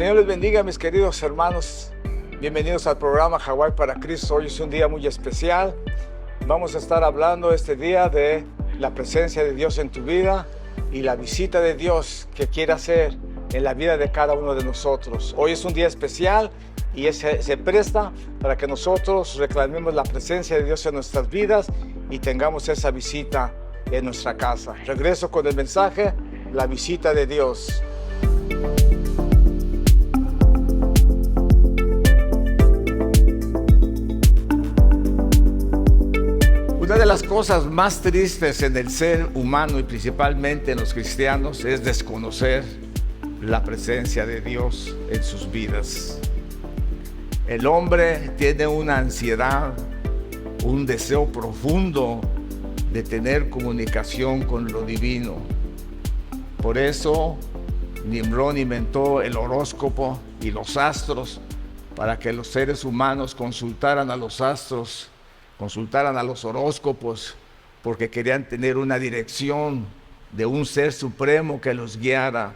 Señor les bendiga, mis queridos hermanos. Bienvenidos al programa Hawái para Cristo. Hoy es un día muy especial. Vamos a estar hablando este día de la presencia de Dios en tu vida y la visita de Dios que quiere hacer en la vida de cada uno de nosotros. Hoy es un día especial y se presta para que nosotros reclamemos la presencia de Dios en nuestras vidas y tengamos esa visita en nuestra casa. Regreso con el mensaje, la visita de Dios. Una de las cosas más tristes en el ser humano y principalmente en los cristianos es desconocer la presencia de Dios en sus vidas. El hombre tiene una ansiedad, un deseo profundo de tener comunicación con lo divino. Por eso Nimrod inventó el horóscopo y los astros para que los seres humanos consultaran a los astros, consultaran a los horóscopos, porque querían tener una dirección de un ser supremo que los guiara.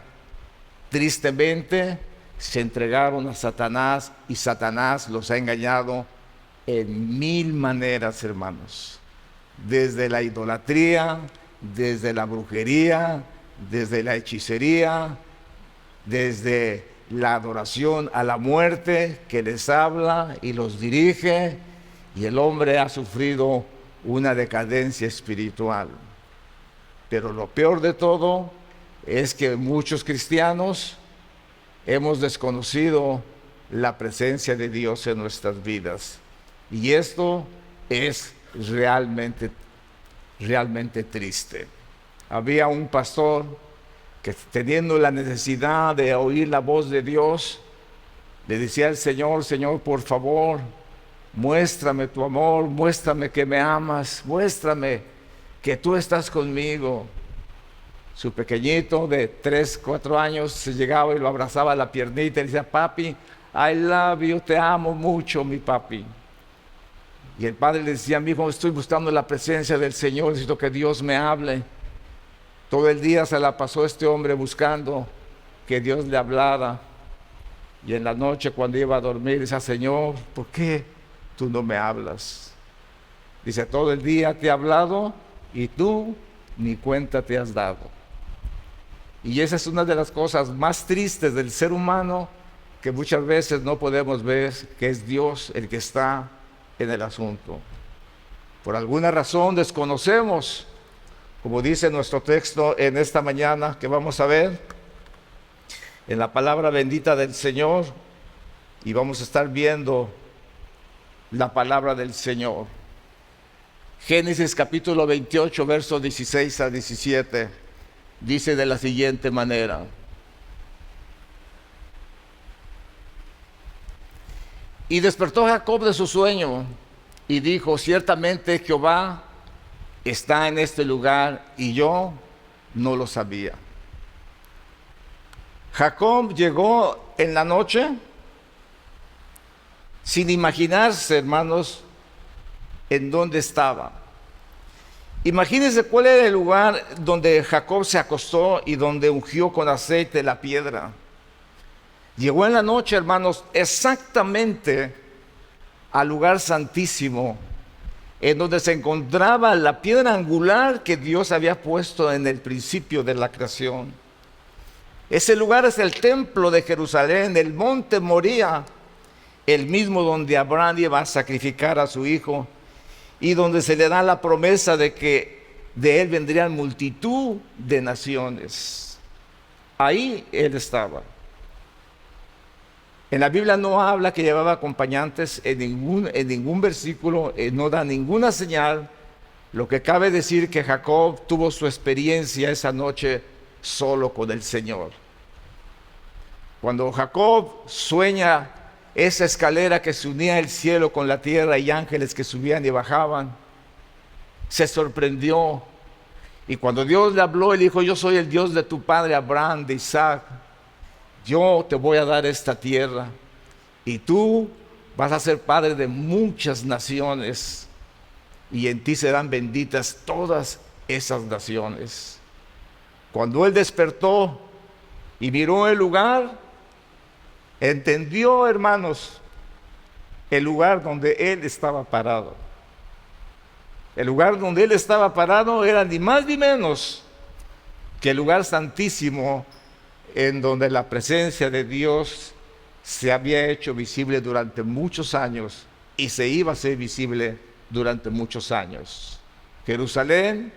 Tristemente se entregaron a Satanás y Satanás los ha engañado en mil maneras, hermanos. Desde la idolatría, desde la brujería, desde la hechicería, desde la adoración a la muerte que les habla y los dirige, y el hombre ha sufrido una decadencia espiritual. Pero lo peor de todo es que muchos cristianos hemos desconocido la presencia de Dios en nuestras vidas. Y esto es realmente triste. Había un pastor que, teniendo la necesidad de oír la voz de Dios, le decía al Señor: Señor, por favor, muéstrame tu amor, muéstrame que me amas, muéstrame que tú estás conmigo. Su pequeñito de 3, 4 años se llegaba y lo abrazaba a la piernita y le decía: papi, I love you, te amo mucho, mi papi. Y el padre le decía: mi hijo, estoy buscando la presencia del Señor, necesito que Dios me hable. Todo el día se la pasó este hombre buscando que Dios le hablara. Y en la noche, cuando iba a dormir, decía: Señor, ¿por qué tú no me hablas? Dice: todo el día te he hablado y tú ni cuenta te has dado. Y esa es una de las cosas más tristes del ser humano, que muchas veces no podemos ver que es Dios el que está en el asunto. Por alguna razón desconocemos, como dice nuestro texto en esta mañana que vamos a ver en la palabra bendita del Señor, y vamos a estar viendo la palabra del Señor. Génesis capítulo 28, versos 16 a 17, dice de la siguiente manera: y despertó Jacob de su sueño y dijo: ciertamente Jehová está en este lugar y yo no lo sabía. Jacob llegó en la noche sin imaginarse, hermanos, en dónde estaba. Imagínense cuál era el lugar donde Jacob se acostó y donde ungió con aceite la piedra. Llegó en la noche, hermanos, exactamente al lugar santísimo, en donde se encontraba la piedra angular que Dios había puesto en el principio de la creación. Ese lugar es el templo de Jerusalén, el monte Moría, el mismo donde Abraham iba a sacrificar a su hijo y donde se le da la promesa de que de él vendrían multitud de naciones. Ahí él estaba. En la Biblia no habla que llevaba acompañantes, en ningún versículo, no da ninguna señal. Lo que cabe decir que Jacob tuvo su experiencia esa noche solo con el Señor. Cuando Jacob sueña esa escalera que se unía el cielo con la tierra y ángeles que subían y bajaban, se sorprendió. Y cuando Dios le habló, él dijo: yo soy el Dios de tu padre Abraham, de Isaac. Yo te voy a dar esta tierra y tú vas a ser padre de muchas naciones y en ti serán benditas todas esas naciones. Cuando él despertó y miró el lugar, entendió, hermanos, el lugar donde él estaba parado. El lugar donde él estaba parado era ni más ni menos que el lugar santísimo en donde la presencia de Dios se había hecho visible durante muchos años y se iba a ser visible durante muchos años. Jerusalén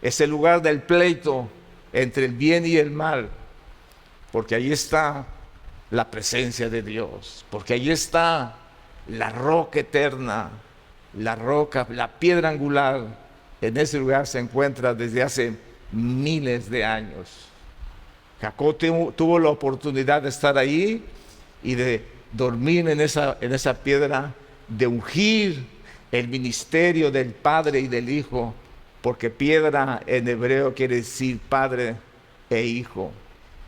es el lugar del pleito entre el bien y el mal, porque ahí está la presencia de Dios, porque ahí está la roca eterna, la roca, la piedra angular. En ese lugar se encuentra desde hace miles de años. Jacob tuvo la oportunidad de estar ahí y de dormir en esa piedra, de ungir el ministerio del Padre y del Hijo, porque piedra en hebreo quiere decir Padre e Hijo.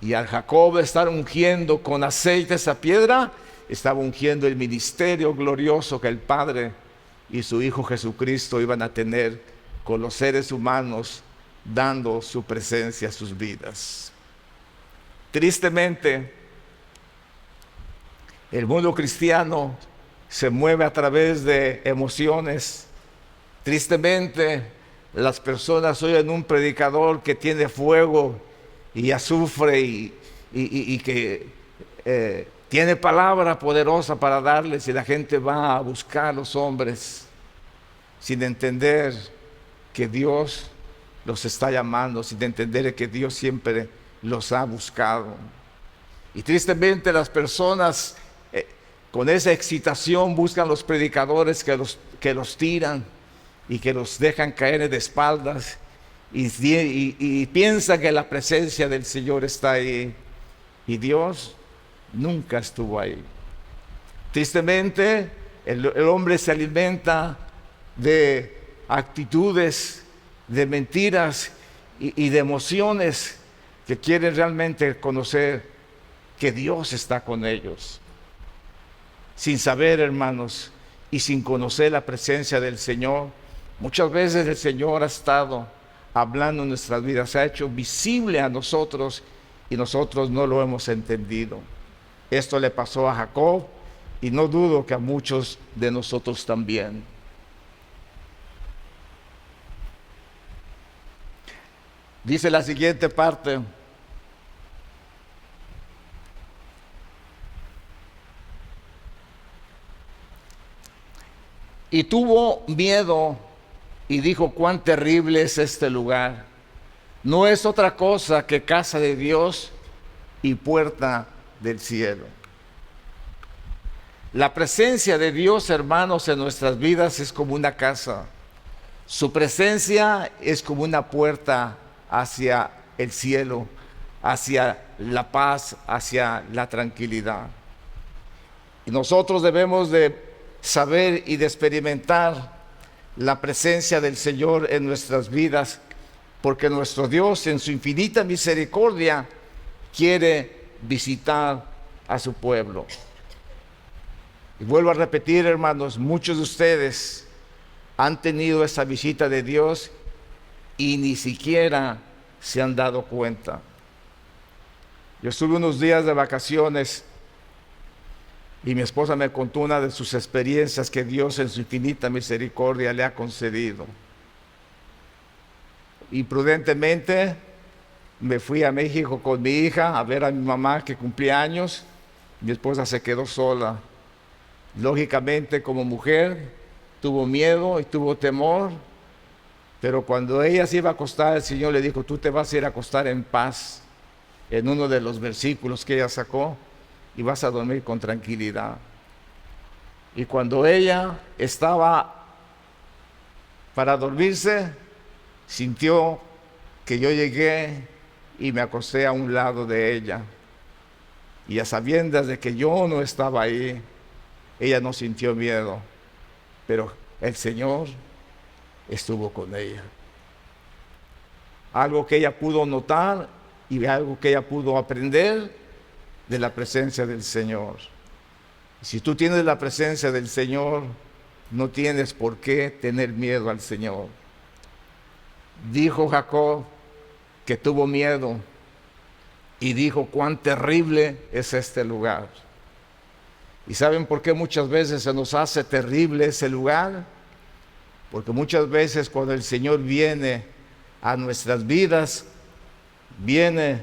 Y al Jacob estar ungiendo con aceite esa piedra, estaba ungiendo el ministerio glorioso que el Padre y su Hijo Jesucristo iban a tener con los seres humanos, dando su presencia a sus vidas. Tristemente, el mundo cristiano se mueve a través de emociones. Tristemente, las personas oyen un predicador que tiene fuego y azufre y que tiene palabra poderosa para darles, y la gente va a buscar a los hombres sin entender que Dios los está llamando, sin entender que Dios siempre los ha buscado. Y tristemente las personas con esa excitación buscan los predicadores que los tiran y que los dejan caer de espaldas y piensan que la presencia del Señor está ahí, y Dios nunca estuvo ahí. Tristemente el hombre se alimenta de actitudes, de mentiras y de emociones que quieren realmente conocer que Dios está con ellos, sin saber, hermanos, y sin conocer la presencia del Señor. Muchas veces el Señor ha estado hablando en nuestras vidas, se ha hecho visible a nosotros y nosotros no lo hemos entendido. Esto le pasó a Jacob y no dudo que a muchos de nosotros también. Dice la siguiente parte: y tuvo miedo y dijo: cuán terrible es este lugar. No es otra cosa que casa de Dios y puerta del cielo. La presencia de Dios, hermanos, en nuestras vidas es como una casa. Su presencia es como una puerta hacia el cielo, hacia la paz, hacia la tranquilidad. Y nosotros debemos de saber y de experimentar la presencia del Señor en nuestras vidas, porque nuestro Dios, en su infinita misericordia, quiere visitar a su pueblo. Y vuelvo a repetir, hermanos, muchos de ustedes han tenido esa visita de Dios y ni siquiera se han dado cuenta. Yo estuve unos días de vacaciones y mi esposa me contó una de sus experiencias que Dios en su infinita misericordia le ha concedido. Imprudentemente me fui a México con mi hija a ver a mi mamá que cumplía años. Mi esposa se quedó sola. Lógicamente, como mujer, tuvo miedo y tuvo temor, pero cuando ella se iba a acostar, el Señor le dijo: tú te vas a ir a acostar en paz, en uno de los versículos que ella sacó, y vas a dormir con tranquilidad. Y cuando ella estaba para dormirse, sintió que yo llegué y me acosté a un lado de ella. Y a sabiendas de que yo no estaba ahí, ella no sintió miedo, pero el Señor estuvo con ella. Algo que ella pudo notar y algo que ella pudo aprender de la presencia del Señor. Si tú tienes la presencia del Señor, no tienes por qué tener miedo al Señor. Dijo Jacob que tuvo miedo y dijo: cuán terrible es este lugar. ¿Y saben por qué muchas veces se nos hace terrible ese lugar? Porque muchas veces cuando el Señor viene a nuestras vidas, viene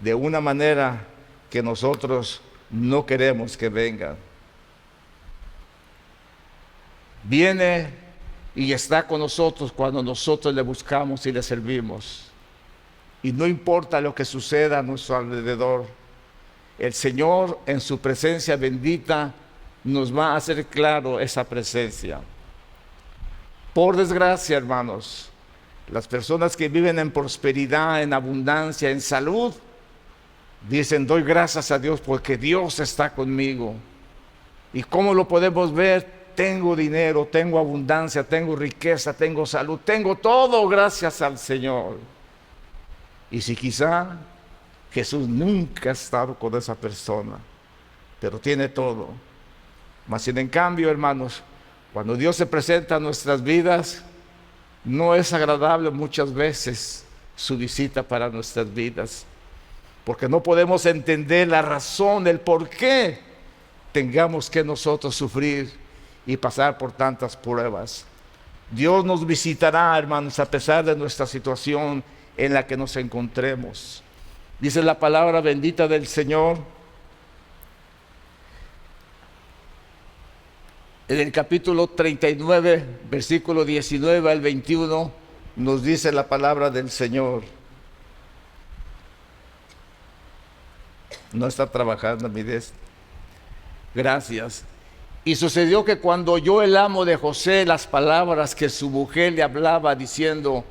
de una manera que nosotros no queremos que venga. Viene y está con nosotros cuando nosotros le buscamos y le servimos. Y no importa lo que suceda a nuestro alrededor, el Señor en su presencia bendita nos va a hacer claro esa presencia. Por desgracia, hermanos, las personas que viven en prosperidad, en abundancia, en salud, dicen: doy gracias a Dios porque Dios está conmigo. ¿Y cómo lo podemos ver? Tengo dinero, tengo abundancia, tengo riqueza, tengo salud, tengo todo gracias al Señor. Y si quizá Jesús nunca ha estado con esa persona, pero tiene todo. Mas sin en cambio, hermanos, cuando Dios se presenta a nuestras vidas, no es agradable muchas veces su visita para nuestras vidas, porque no podemos entender la razón, el por qué tengamos que nosotros sufrir y pasar por tantas pruebas. Dios nos visitará, hermanos, a pesar de nuestra situación en la que nos encontremos. Dice la palabra bendita del Señor en el capítulo 39, versículo 19 al 21, nos dice la palabra del Señor. No está trabajando mi dedo. Gracias. Y sucedió que cuando oyó el amo de José las palabras que su mujer le hablaba, diciendo: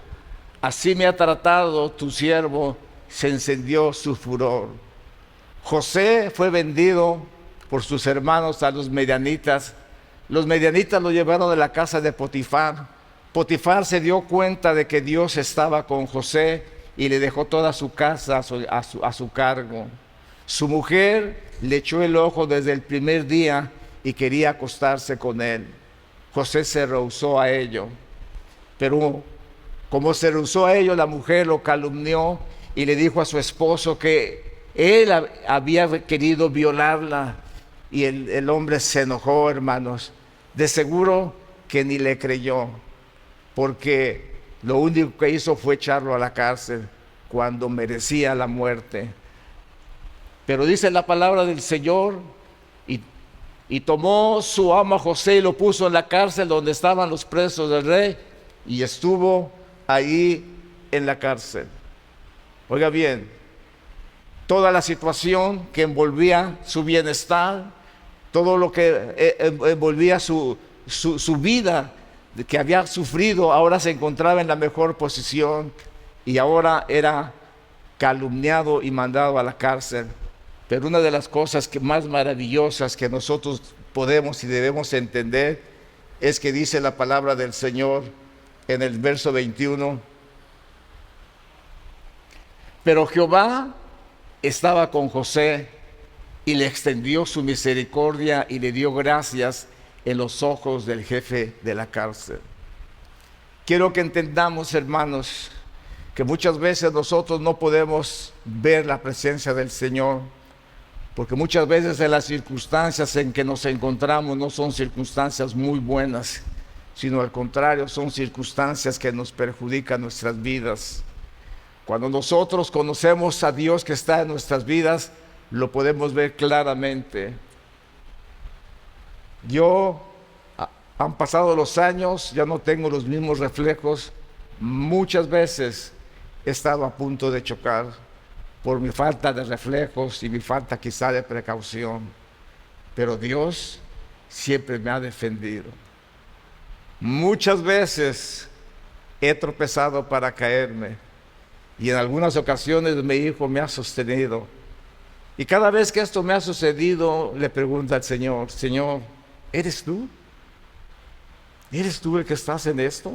así me ha tratado tu siervo, se encendió su furor. José fue vendido por sus hermanos a los medianitas. Los medianitas lo llevaron de la casa de Potifar. Potifar se dio cuenta de que Dios estaba con José y le dejó toda su casa a su cargo. Su mujer le echó el ojo desde el primer día y quería acostarse con él. José se rehusó a ello. Pero como se rehusó a ello, la mujer lo calumnió y le dijo a su esposo que él había querido violarla. Y el hombre se enojó, hermanos. De seguro que ni le creyó, porque lo único que hizo fue echarlo a la cárcel cuando merecía la muerte. Pero dice la palabra del Señor, y tomó su amo a José y lo puso en la cárcel donde estaban los presos del rey, y estuvo ahí en la cárcel. Oiga bien, toda la situación que envolvía su bienestar, todo lo que envolvía su vida que había sufrido, ahora se encontraba en la mejor posición y ahora era calumniado y mandado a la cárcel. Pero una de las cosas más maravillosas que nosotros podemos y debemos entender es que dice la palabra del Señor en el verso 21: pero Jehová estaba con José y le extendió su misericordia y le dio gracias en los ojos del jefe de la cárcel. Quiero que entendamos, hermanos, que muchas veces nosotros no podemos ver la presencia del Señor, porque muchas veces en las circunstancias en que nos encontramos no son circunstancias muy buenas, sino al contrario, son circunstancias que nos perjudican nuestras vidas. Cuando nosotros conocemos a Dios que está en nuestras vidas, lo podemos ver claramente. Han pasado los años, ya no tengo los mismos reflejos. Muchas veces he estado a punto de chocar por mi falta de reflejos y mi falta quizá de precaución. Pero Dios siempre me ha defendido. Muchas veces he tropezado para caerme y en algunas ocasiones mi hijo me ha sostenido. Y cada vez que esto me ha sucedido, le pregunto al Señor: Señor, ¿eres tú? ¿Eres tú el que estás en esto?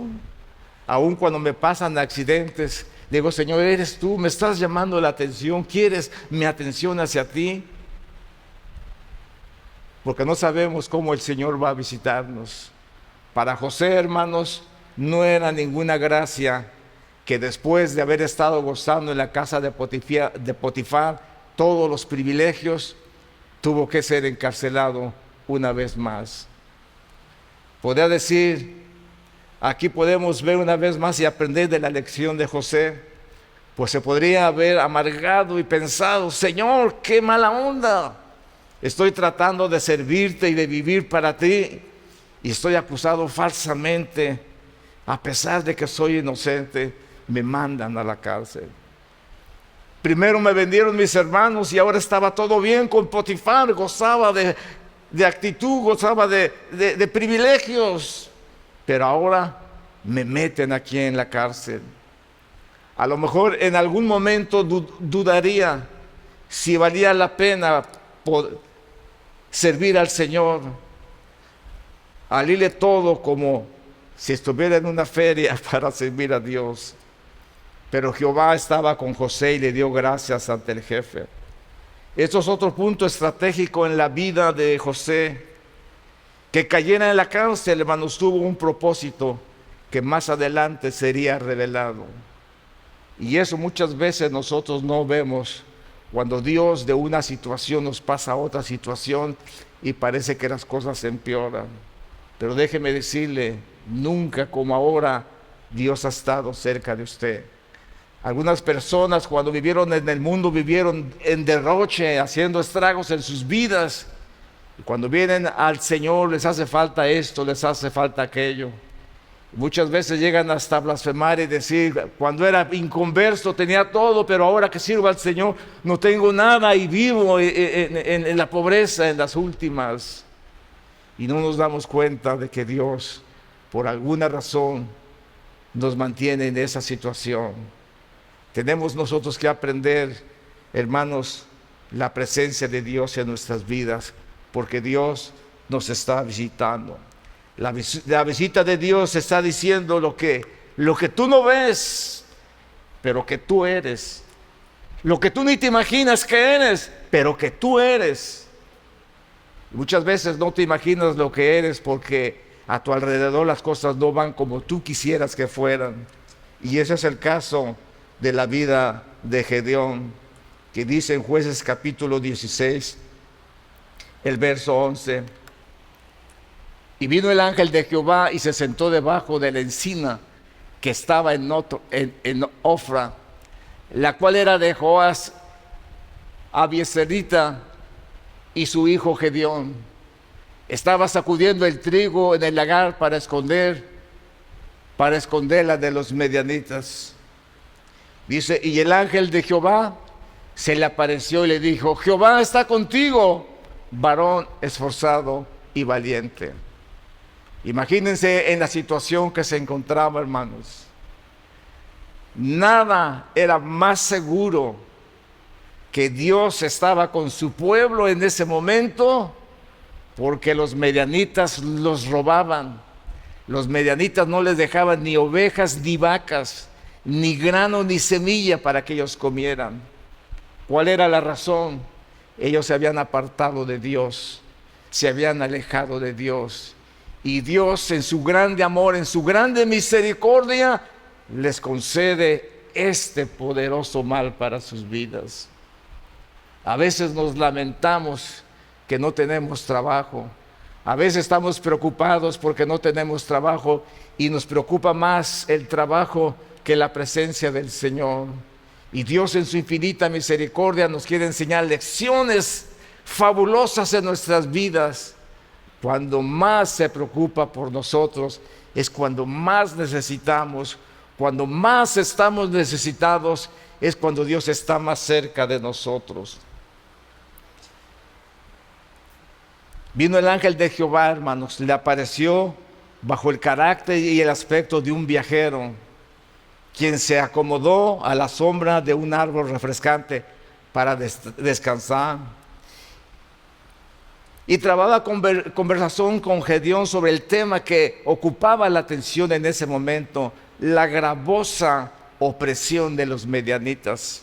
Aún cuando me pasan accidentes, digo: Señor, ¿eres tú? ¿Me estás llamando la atención? ¿Quieres mi atención hacia ti? Porque no sabemos cómo el Señor va a visitarnos. Para José, hermanos, no era ninguna gracia que después de haber estado gozando en la casa de Potifar todos los privilegios, tuvo que ser encarcelado una vez más. Podría decir, aquí podemos ver una vez más y aprender de la lección de José, pues se podría haber amargado y pensado: Señor, qué mala onda, estoy tratando de servirte y de vivir para ti, y estoy acusado falsamente, a pesar de que soy inocente, me mandan a la cárcel. Primero me vendieron mis hermanos y ahora estaba todo bien con Potifar, gozaba de actitud, gozaba de privilegios, pero ahora me meten aquí en la cárcel. A lo mejor en algún momento dudaría si valía la pena servir al Señor, al irle todo como si estuviera en una feria para servir a Dios. Pero Jehová estaba con José y le dio gracias ante el jefe. Esto es otro punto estratégico en la vida de José. Que cayera en la cárcel, hermanos, tuvo un propósito que más adelante sería revelado. Y eso muchas veces nosotros no vemos, cuando Dios de una situación nos pasa a otra situación y parece que las cosas empeoran. Pero déjeme decirle, nunca como ahora Dios ha estado cerca de usted. Algunas personas cuando vivieron en el mundo vivieron en derroche, haciendo estragos en sus vidas. Y cuando vienen al Señor les hace falta esto, les hace falta aquello. Muchas veces llegan hasta blasfemar y decir: cuando era inconverso tenía todo, pero ahora que sirvo al Señor no tengo nada y vivo en la pobreza, en las últimas. Y no nos damos cuenta de que Dios, por alguna razón, nos mantiene en esa situación. Tenemos nosotros que aprender, hermanos, la presencia de Dios en nuestras vidas, porque Dios nos está visitando. La visita de Dios está diciendo lo que tú no ves, pero que tú eres. Lo que tú ni te imaginas que eres, pero que tú eres. Muchas veces no te imaginas lo que eres porque a tu alrededor las cosas no van como tú quisieras que fueran. Y ese es el caso de la vida de Gedeón, que dice en Jueces capítulo 16, el verso 11: y vino el ángel de Jehová y se sentó debajo de la encina que estaba en Ofra, la cual era de Joás Abieserita, y su hijo Gedeón estaba sacudiendo el trigo en el lagar para esconderla de los medianitas. Dice: y el ángel de Jehová se le apareció y le dijo: Jehová está contigo, varón esforzado y valiente. Imagínense en la situación que se encontraba, hermanos. Nada era más seguro que Dios estaba con su pueblo en ese momento, porque los medianitas los robaban. Los medianitas no les dejaban ni ovejas ni vacas, ni grano ni semilla para que ellos comieran. ¿Cuál era la razón? Ellos se habían apartado de Dios, se habían alejado de Dios, y Dios, en su grande amor, en su grande misericordia, les concede este poderoso mal para sus vidas. A veces nos lamentamos que no tenemos trabajo. A veces estamos preocupados porque no tenemos trabajo y nos preocupa más el trabajo que la presencia del Señor. Y Dios, en su infinita misericordia, nos quiere enseñar lecciones fabulosas en nuestras vidas. Cuando más se preocupa por nosotros es cuando más necesitamos. Cuando más estamos necesitados es cuando Dios está más cerca de nosotros. Vino el ángel de Jehová, hermanos, le apareció bajo el carácter y el aspecto de un viajero, quien se acomodó a la sombra de un árbol refrescante para descansar. Y trababa conversación con Gedeón sobre el tema que ocupaba la atención en ese momento: la gravosa opresión de los medianitas.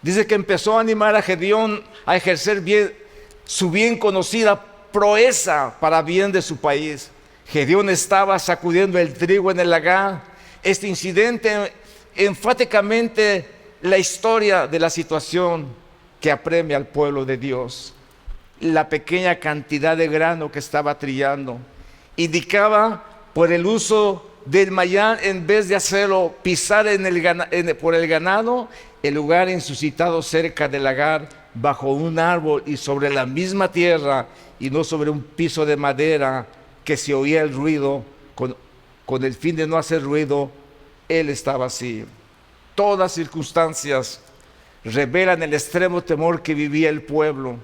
Dice que empezó a animar a Gedeón a ejercer su bien conocida proeza para bien de su país. Gedeón estaba sacudiendo el trigo en el lagar. Este incidente enfáticamente la historia de la situación que apremia al pueblo de Dios. la pequeña cantidad de grano que estaba trillando. Indicaba por el uso del mayal, en vez de hacerlo pisar por el ganado, el lugar insuscitado cerca del lagar, bajo un árbol y sobre la misma tierra, y no sobre un piso de madera que se oía el ruido, con el fin de no hacer ruido, él estaba así. Todas circunstancias revelan el extremo temor que vivía el pueblo.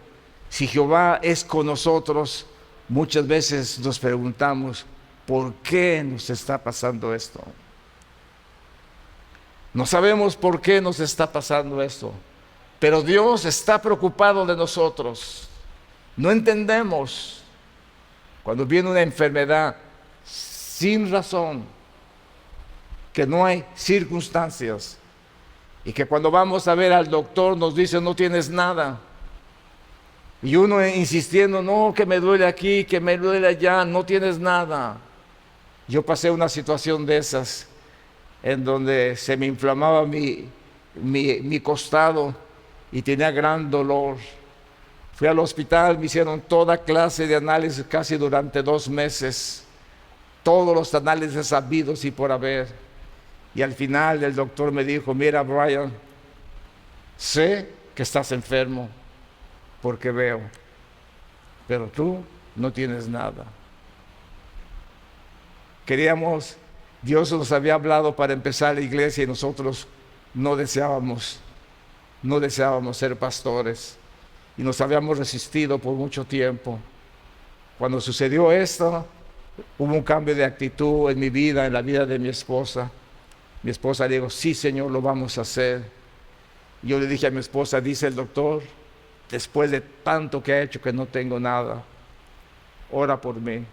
Si Jehová es con nosotros, muchas veces nos preguntamos, ¿por qué nos está pasando esto? No sabemos por qué nos está pasando esto, pero Dios está preocupado de nosotros. No entendemos cuando viene una enfermedad sin razón, que no hay circunstancias, y que cuando vamos a ver al doctor nos dice no tienes nada, y uno insistiendo, no, que me duele aquí, que me duele allá, no tienes nada. Yo pasé una situación de esas, en donde se me inflamaba mi costado y tenía gran dolor. Fui al hospital, me hicieron toda clase de análisis casi durante 2 meses, todos los análisis habidos y por haber. Y al final el doctor me dijo, mira Brian, sé que estás enfermo porque veo, pero tú no tienes nada. Dios nos había hablado para empezar la iglesia y nosotros no deseábamos ser pastores y nos habíamos resistido por mucho tiempo. Cuando sucedió esto, hubo un cambio de actitud en mi vida, en la vida de mi esposa. Mi esposa le dijo, sí Señor, lo vamos a hacer. Y yo le dije a mi esposa, dice el doctor, después de tanto que ha hecho que no tengo nada, ora por mí.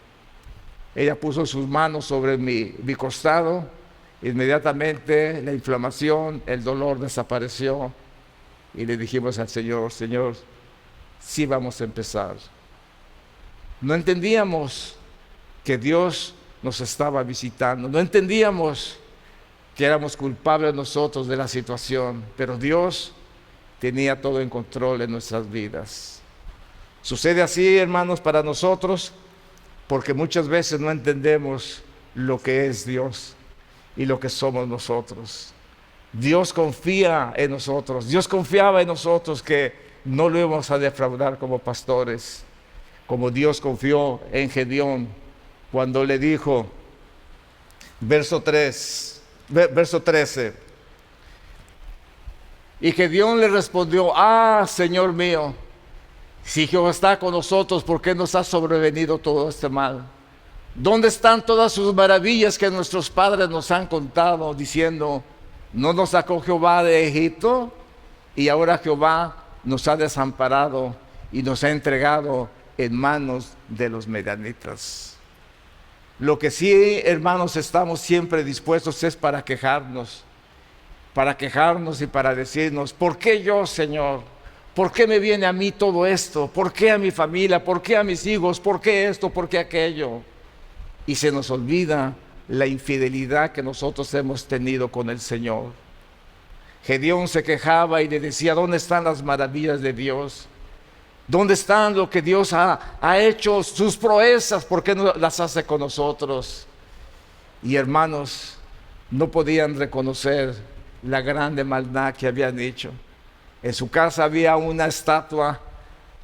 Ella puso sus manos sobre mi costado, inmediatamente la inflamación, el dolor desapareció y le dijimos al Señor, Señor, sí vamos a empezar. No entendíamos que Dios nos estaba visitando, no entendíamos que éramos culpables nosotros de la situación, pero Dios tenía todo en control en nuestras vidas. Sucede así, hermanos, para nosotros, porque muchas veces no entendemos lo que es Dios y lo que somos nosotros. Dios confía en nosotros, Dios confiaba en nosotros que no lo íbamos a defraudar como pastores, como Dios confió en Gedeón cuando le dijo, verso 13, y Gedeón le respondió, Señor mío, si Jehová está con nosotros, ¿por qué nos ha sobrevenido todo este mal? ¿Dónde están todas sus maravillas que nuestros padres nos han contado, diciendo, ¿no nos sacó Jehová de Egipto? Y ahora Jehová nos ha desamparado y nos ha entregado en manos de los medianitas. Lo que sí, hermanos, estamos siempre dispuestos es para quejarnos y para decirnos, ¿por qué yo, Señor? ¿Por qué me viene a mí todo esto? ¿Por qué a mi familia? ¿Por qué a mis hijos? ¿Por qué esto? ¿Por qué aquello? Y se nos olvida la infidelidad que nosotros hemos tenido con el Señor. Gedeón se quejaba y le decía, ¿dónde están las maravillas de Dios? ¿Dónde están lo que Dios ha hecho, sus proezas? ¿Por qué no las hace con nosotros? Y hermanos, no podían reconocer la grande maldad que habían hecho. En su casa había una estatua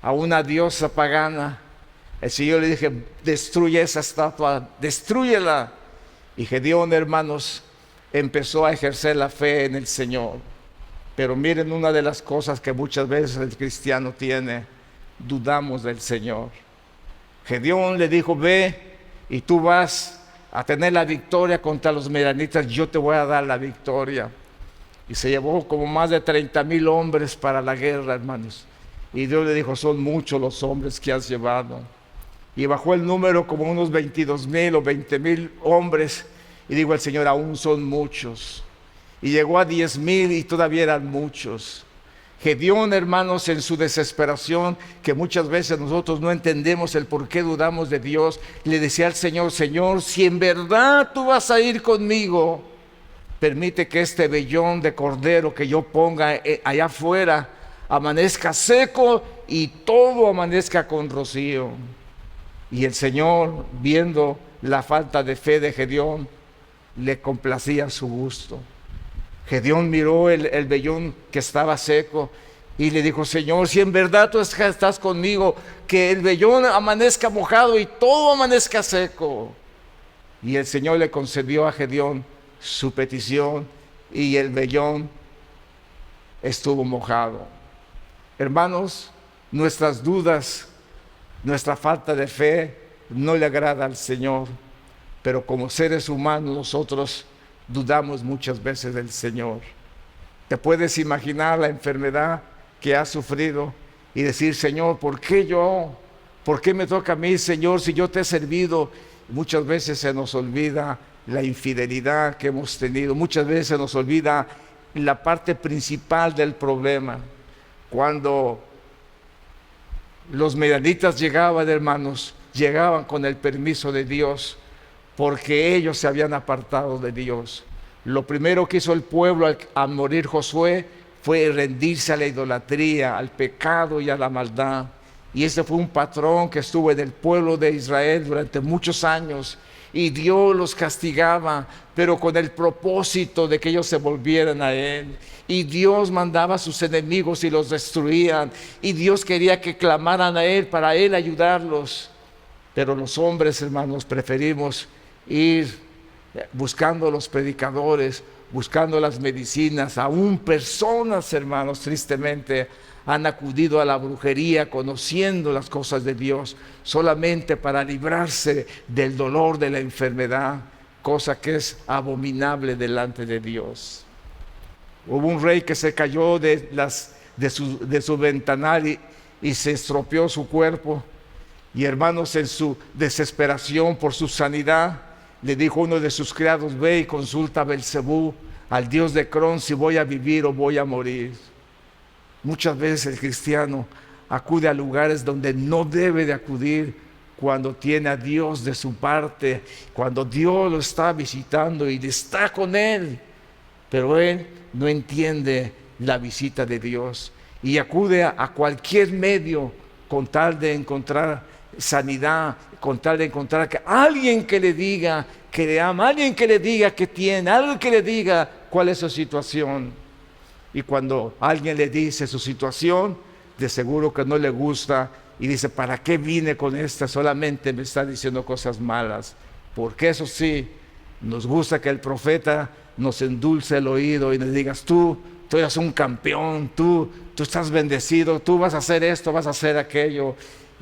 a una diosa pagana. El Señor le dije, destruye esa estatua, destrúyela. Y Gedeón, hermanos, empezó a ejercer la fe en el Señor. Pero miren, una de las cosas que muchas veces el cristiano tiene, dudamos del Señor. Gedeón le dijo, ve y tú vas a tener la victoria contra los medianitas, yo te voy a dar la victoria. Y se llevó como más de 30,000 hombres para la guerra, hermanos. Y Dios le dijo, son muchos los hombres que has llevado. Y bajó el número como unos 22,000 o 20,000 hombres. Y dijo el Señor, aún son muchos. Y llegó a 10,000 y todavía eran muchos. Gedeón, hermanos, en su desesperación, que muchas veces nosotros no entendemos el por qué dudamos de Dios, le decía al Señor, Señor, si en verdad tú vas a ir conmigo, permite que este vellón de cordero que yo ponga allá afuera amanezca seco y todo amanezca con rocío. Y el Señor, viendo la falta de fe de Gedeón, le complacía su gusto. Gedeón miró el vellón que estaba seco y le dijo: Señor, si en verdad tú estás conmigo, que el vellón amanezca mojado y todo amanezca seco. Y el Señor le concedió a Gedeón su petición y el vellón estuvo mojado. Hermanos, nuestras dudas, nuestra falta de fe no le agrada al Señor, pero como seres humanos nosotros dudamos muchas veces del Señor. Te puedes imaginar la enfermedad que has sufrido y decir: Señor, ¿por qué yo? ¿Por qué me toca a mí, Señor, si yo te he servido? Muchas veces se nos olvida la infidelidad que hemos tenido, muchas veces se nos olvida la parte principal del problema. Cuando los medianitas llegaban, hermanos, llegaban con el permiso de Dios, porque ellos se habían apartado de Dios. Lo primero que hizo el pueblo al morir Josué fue rendirse a la idolatría, al pecado y a la maldad. Y ese fue un patrón que estuvo en el pueblo de Israel durante muchos años. Y Dios los castigaba, pero con el propósito de que ellos se volvieran a Él. Y Dios mandaba a sus enemigos y los destruían. Y Dios quería que clamaran a Él para Él ayudarlos. Pero los hombres, hermanos, preferimos ir buscando los predicadores, buscando las medicinas. Aún personas, hermanos, tristemente han acudido a la brujería conociendo las cosas de Dios solamente para librarse del dolor de la enfermedad, cosa que es abominable delante de Dios. Hubo un rey que se cayó de su ventanal y se estropeó su cuerpo. Y hermanos, en su desesperación por su sanidad, le dijo uno de sus criados: ve y consulta a Belcebú, al dios de Crón, si voy a vivir o voy a morir. Muchas veces el cristiano acude a lugares donde no debe de acudir cuando tiene a Dios de su parte, cuando Dios lo está visitando y está con él, pero él no entiende la visita de Dios y acude a cualquier medio con tal de encontrar sanidad, con tal de encontrar que alguien que le diga que le ama, alguien que le diga que tiene, alguien que le diga cuál es su situación. Y cuando alguien le dice su situación, de seguro que no le gusta y dice: ¿para qué vine con esta? Solamente me está diciendo cosas malas. Porque eso sí, nos gusta que el profeta nos endulce el oído y nos digas: tú eres un campeón, tú estás bendecido, tú vas a hacer esto, vas a hacer aquello.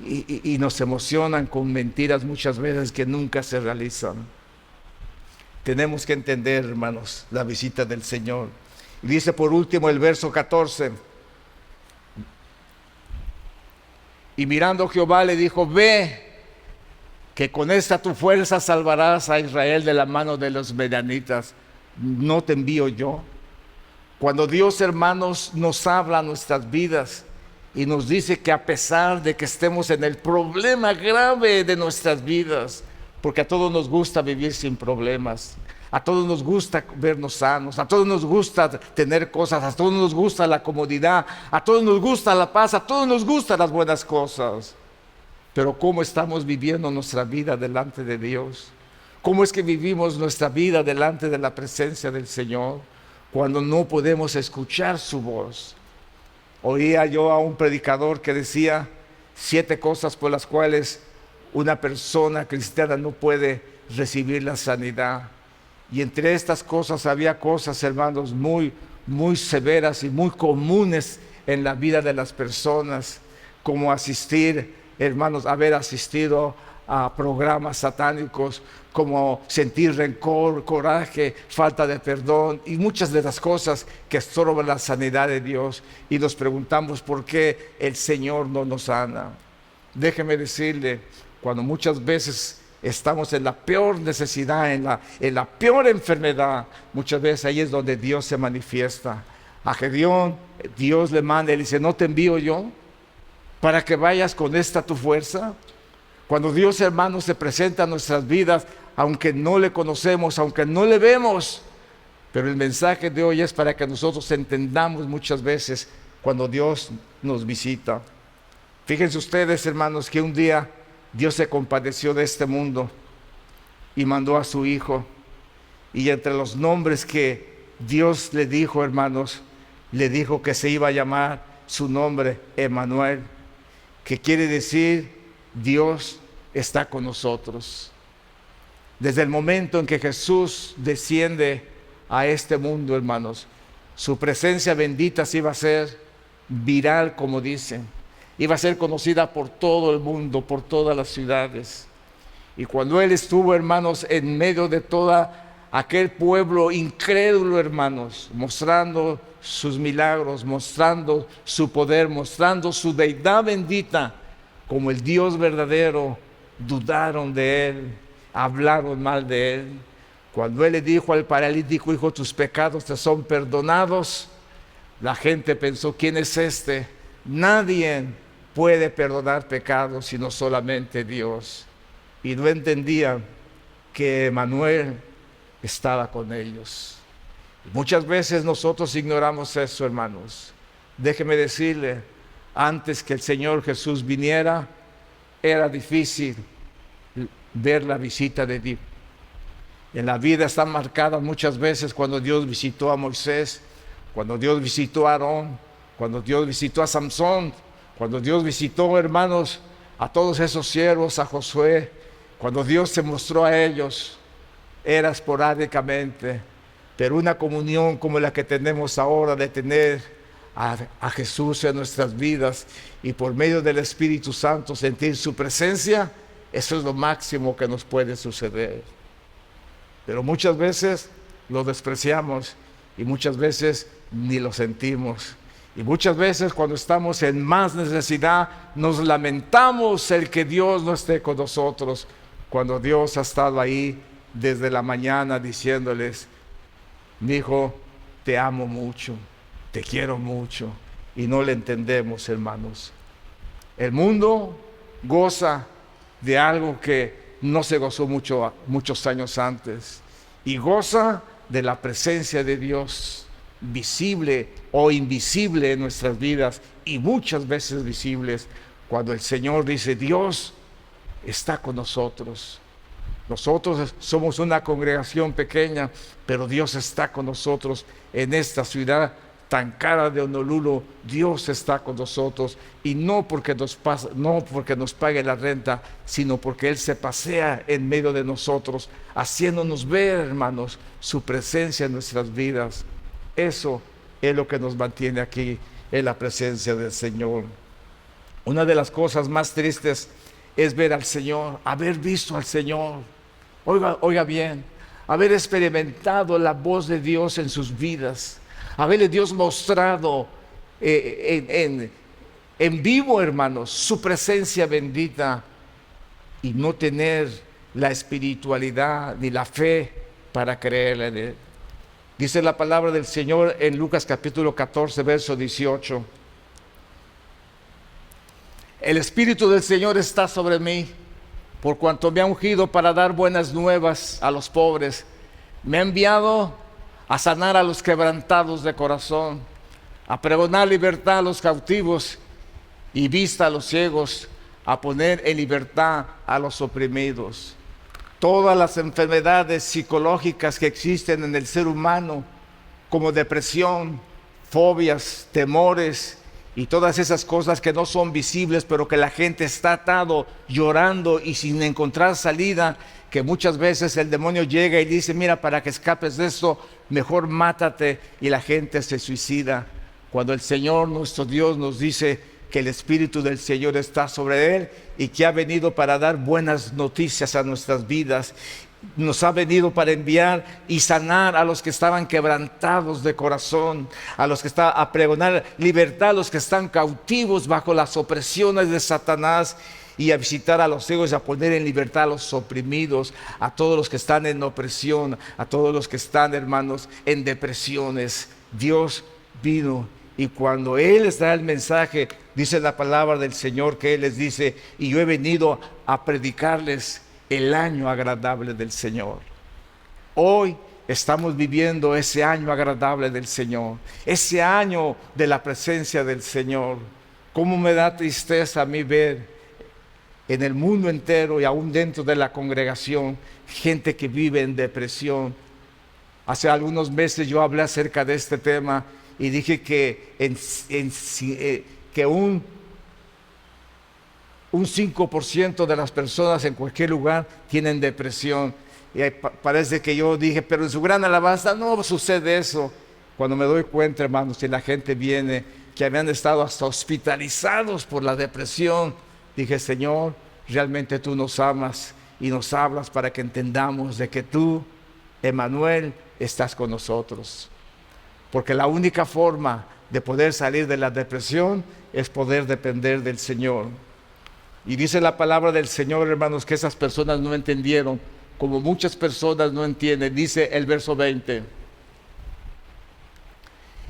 Y nos emocionan con mentiras muchas veces que nunca se realizan. Tenemos que entender, hermanos, la visita del Señor. Y dice por último el verso 14: y mirando Jehová le dijo: ve, que con esta tu fuerza salvarás a Israel de la mano de los medianitas. ¿No te envío yo? Cuando Dios, hermanos, nos habla a nuestras vidas y nos dice que a pesar de que estemos en el problema grave de nuestras vidas, porque a todos nos gusta vivir sin problemas, a todos nos gusta vernos sanos, a todos nos gusta tener cosas, a todos nos gusta la comodidad, a todos nos gusta la paz, a todos nos gustan las buenas cosas. Pero ¿cómo estamos viviendo nuestra vida delante de Dios? ¿Cómo es que vivimos nuestra vida delante de la presencia del Señor cuando no podemos escuchar su voz? Oía yo a un predicador que decía 7 cosas por las cuales una persona cristiana no puede recibir la sanidad. Y entre estas cosas había cosas, hermanos, muy severas y muy comunes en la vida de las personas, como asistir, hermanos, haber asistido a programas satánicos, como sentir rencor, coraje, falta de perdón y muchas de las cosas que estorban la sanidad de Dios. Y nos preguntamos por qué el Señor no nos sana. Déjeme decirle, cuando muchas veces estamos en la peor necesidad, en la peor enfermedad, muchas veces ahí es donde Dios se manifiesta. A Gedeón Dios le manda y le dice: ¿no te envío yo para que vayas con esta tu fuerza? Cuando Dios, hermanos, se presenta a nuestras vidas, aunque no le conocemos, aunque no le vemos, pero el mensaje de hoy es para que nosotros entendamos muchas veces cuando Dios nos visita. Fíjense ustedes, hermanos, que un día Dios se compadeció de este mundo y mandó a su Hijo. Y entre los nombres que Dios le dijo, hermanos, le dijo que se iba a llamar su nombre Emmanuel, que quiere decir Dios está con nosotros. Desde el momento en que Jesús desciende a este mundo, hermanos, su presencia bendita se iba a ser viral, como dicen. Iba a ser conocida por todo el mundo, por todas las ciudades. Y cuando Él estuvo, hermanos, en medio de toda aquel pueblo incrédulo, hermanos, mostrando sus milagros, mostrando su poder, mostrando su deidad bendita como el Dios verdadero, dudaron de Él, hablaron mal de Él. Cuando Él le dijo al paralítico: hijo, tus pecados te son perdonados, la gente pensó: ¿quién es este? Nadie puede perdonar pecados sino solamente Dios. Y no entendían que Emmanuel estaba con ellos. Muchas veces nosotros ignoramos eso, hermanos. Déjeme decirle, antes que el Señor Jesús viniera, era difícil ver la visita de Dios. En la vida está marcada muchas veces cuando Dios visitó a Moisés, cuando Dios visitó a Aarón, cuando Dios visitó a Samson, cuando Dios visitó, hermanos, a todos esos siervos, a Josué. Cuando Dios se mostró a ellos, era esporádicamente, pero una comunión como la que tenemos ahora, de tener a Jesús en nuestras vidas y por medio del Espíritu Santo sentir su presencia, eso es lo máximo que nos puede suceder. Pero muchas veces lo despreciamos y muchas veces ni lo sentimos. Y muchas veces cuando estamos en más necesidad nos lamentamos el que Dios no esté con nosotros, cuando Dios ha estado ahí desde la mañana diciéndoles: mi hijo, te amo mucho, te quiero mucho. Y no le entendemos, hermanos. El mundo goza de algo que no se gozó muchos años antes, y goza de la presencia de Dios, visible o invisible en nuestras vidas, y muchas veces visibles, cuando el Señor dice: Dios está con nosotros. Nosotros somos una congregación pequeña, pero Dios está con nosotros en esta ciudad tan cara de Honolulu. Dios está con nosotros, y no porque nos pague la renta, sino porque Él se pasea en medio de nosotros, haciéndonos ver, hermanos, su presencia en nuestras vidas. Eso es lo que nos mantiene aquí, en la presencia del Señor. Una de las cosas más tristes es ver al Señor, haber visto al Señor. Oiga bien, haber experimentado la voz de Dios en sus vidas, haberle Dios mostrado en vivo, hermanos, su presencia bendita, y no tener la espiritualidad ni la fe para creerle en Él. Dice la palabra del Señor en Lucas capítulo 14, verso 18. El Espíritu del Señor está sobre mí, por cuanto me ha ungido para dar buenas nuevas a los pobres. Me ha enviado a sanar a los quebrantados de corazón, a pregonar libertad a los cautivos y vista a los ciegos, a poner en libertad a los oprimidos. Todas las enfermedades psicológicas que existen en el ser humano, como depresión, fobias, temores y todas esas cosas que no son visibles, pero que la gente está atado, llorando y sin encontrar salida, que muchas veces el demonio llega y dice: mira, para que escapes de esto, mejor mátate, y la gente se suicida. Cuando el Señor nuestro Dios nos dice que el Espíritu del Señor está sobre Él y que ha venido para dar buenas noticias a nuestras vidas, nos ha venido para enviar y sanar a los que estaban quebrantados de corazón, a los que están a pregonar libertad, a los que están cautivos bajo las opresiones de Satanás, y a visitar a los ciegos y a poner en libertad a los oprimidos, a todos los que están en opresión, a todos los que están, hermanos, en depresiones. Dios vino, y cuando Él les da el mensaje, dice la palabra del Señor que Él les dice: y yo he venido a predicarles el año agradable del Señor. Hoy estamos viviendo ese año agradable del Señor, ese año de la presencia del Señor. cómo me da tristeza a mí ver en el mundo entero y aún dentro de la congregación gente que vive en depresión. Hace algunos meses yo hablé acerca de este tema y dije que, que un 5% de las personas en cualquier lugar tienen depresión. Y parece que yo dije, pero en su gran alabanza no sucede eso. Cuando me doy cuenta, hermanos, que la gente viene, que habían estado hasta hospitalizados por la depresión, dije, Señor, realmente tú nos amas y nos hablas para que entendamos de que tú, Emmanuel, estás con nosotros. Porque la única forma de poder salir de la depresión es poder depender del Señor. Y dice la palabra del Señor, hermanos, que esas personas no entendieron, como muchas personas no entienden. Dice el verso 20.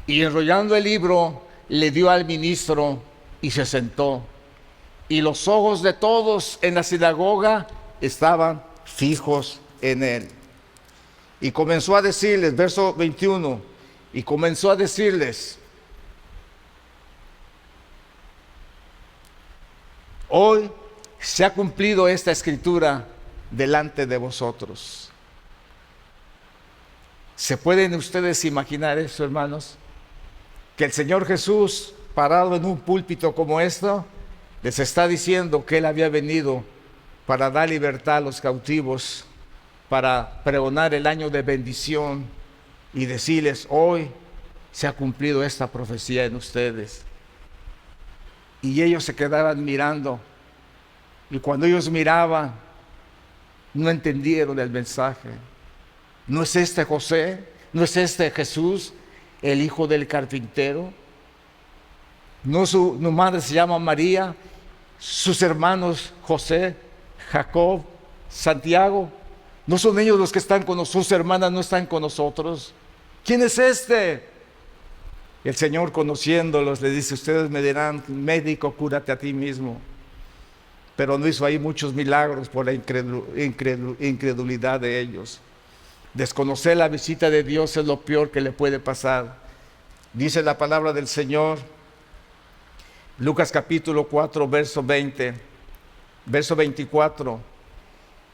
Y enrollando el libro, le dio al ministro y se sentó. Y los ojos de todos en la sinagoga estaban fijos en él. Y comenzó a decirles, verso 21, y comenzó a decirles, hoy se ha cumplido esta escritura delante de vosotros. ¿Se pueden ustedes imaginar eso, hermanos? Que el Señor Jesús, parado en un púlpito como esto, les está diciendo que Él había venido para dar libertad a los cautivos, para pregonar el año de bendición y decirles, hoy se ha cumplido esta profecía en ustedes. Y ellos se quedaban mirando. Y cuando ellos miraban, no entendieron el mensaje. ¿No es este José? ¿No es este Jesús, el hijo del carpintero? ¿No su madre se llama María? ¿Sus hermanos José, Jacob, Santiago? ¿No son ellos los que están con nosotros? ¿Sus hermanas no están con nosotros? ¿Quién es este? El Señor, conociéndolos, le dice, ustedes me dirán, médico, cúrate a ti mismo. Pero no hizo ahí muchos milagros por la incredulidad de ellos. Desconocer la visita de Dios es lo peor que le puede pasar. Dice la palabra del Señor, Lucas capítulo 4, verso 20, verso 24.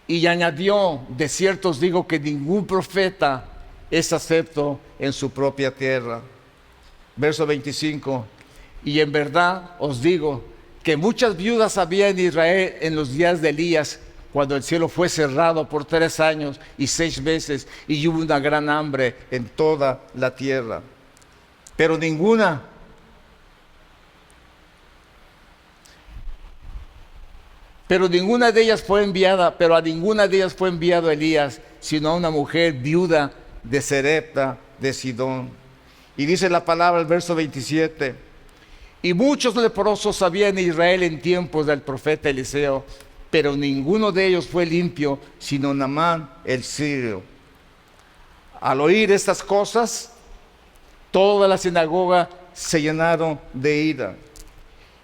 Y añadió, de cierto os digo que ningún profeta es acepto en su propia tierra. Verso 25. Y en verdad os digo que muchas viudas había en Israel en los días de Elías, cuando el cielo fue cerrado por 3 años y 6 meses, y hubo una gran hambre en toda la tierra. Pero ninguna de ellas fue enviada, pero a ninguna de ellas fue enviado Elías, sino a una mujer viuda de Sarepta de Sidón. Y dice la palabra, el verso 27, y muchos leprosos había en Israel en tiempos del profeta Eliseo, pero ninguno de ellos fue limpio, sino Naamán el sirio. Al oír estas cosas, toda la sinagoga se llenaron de ira.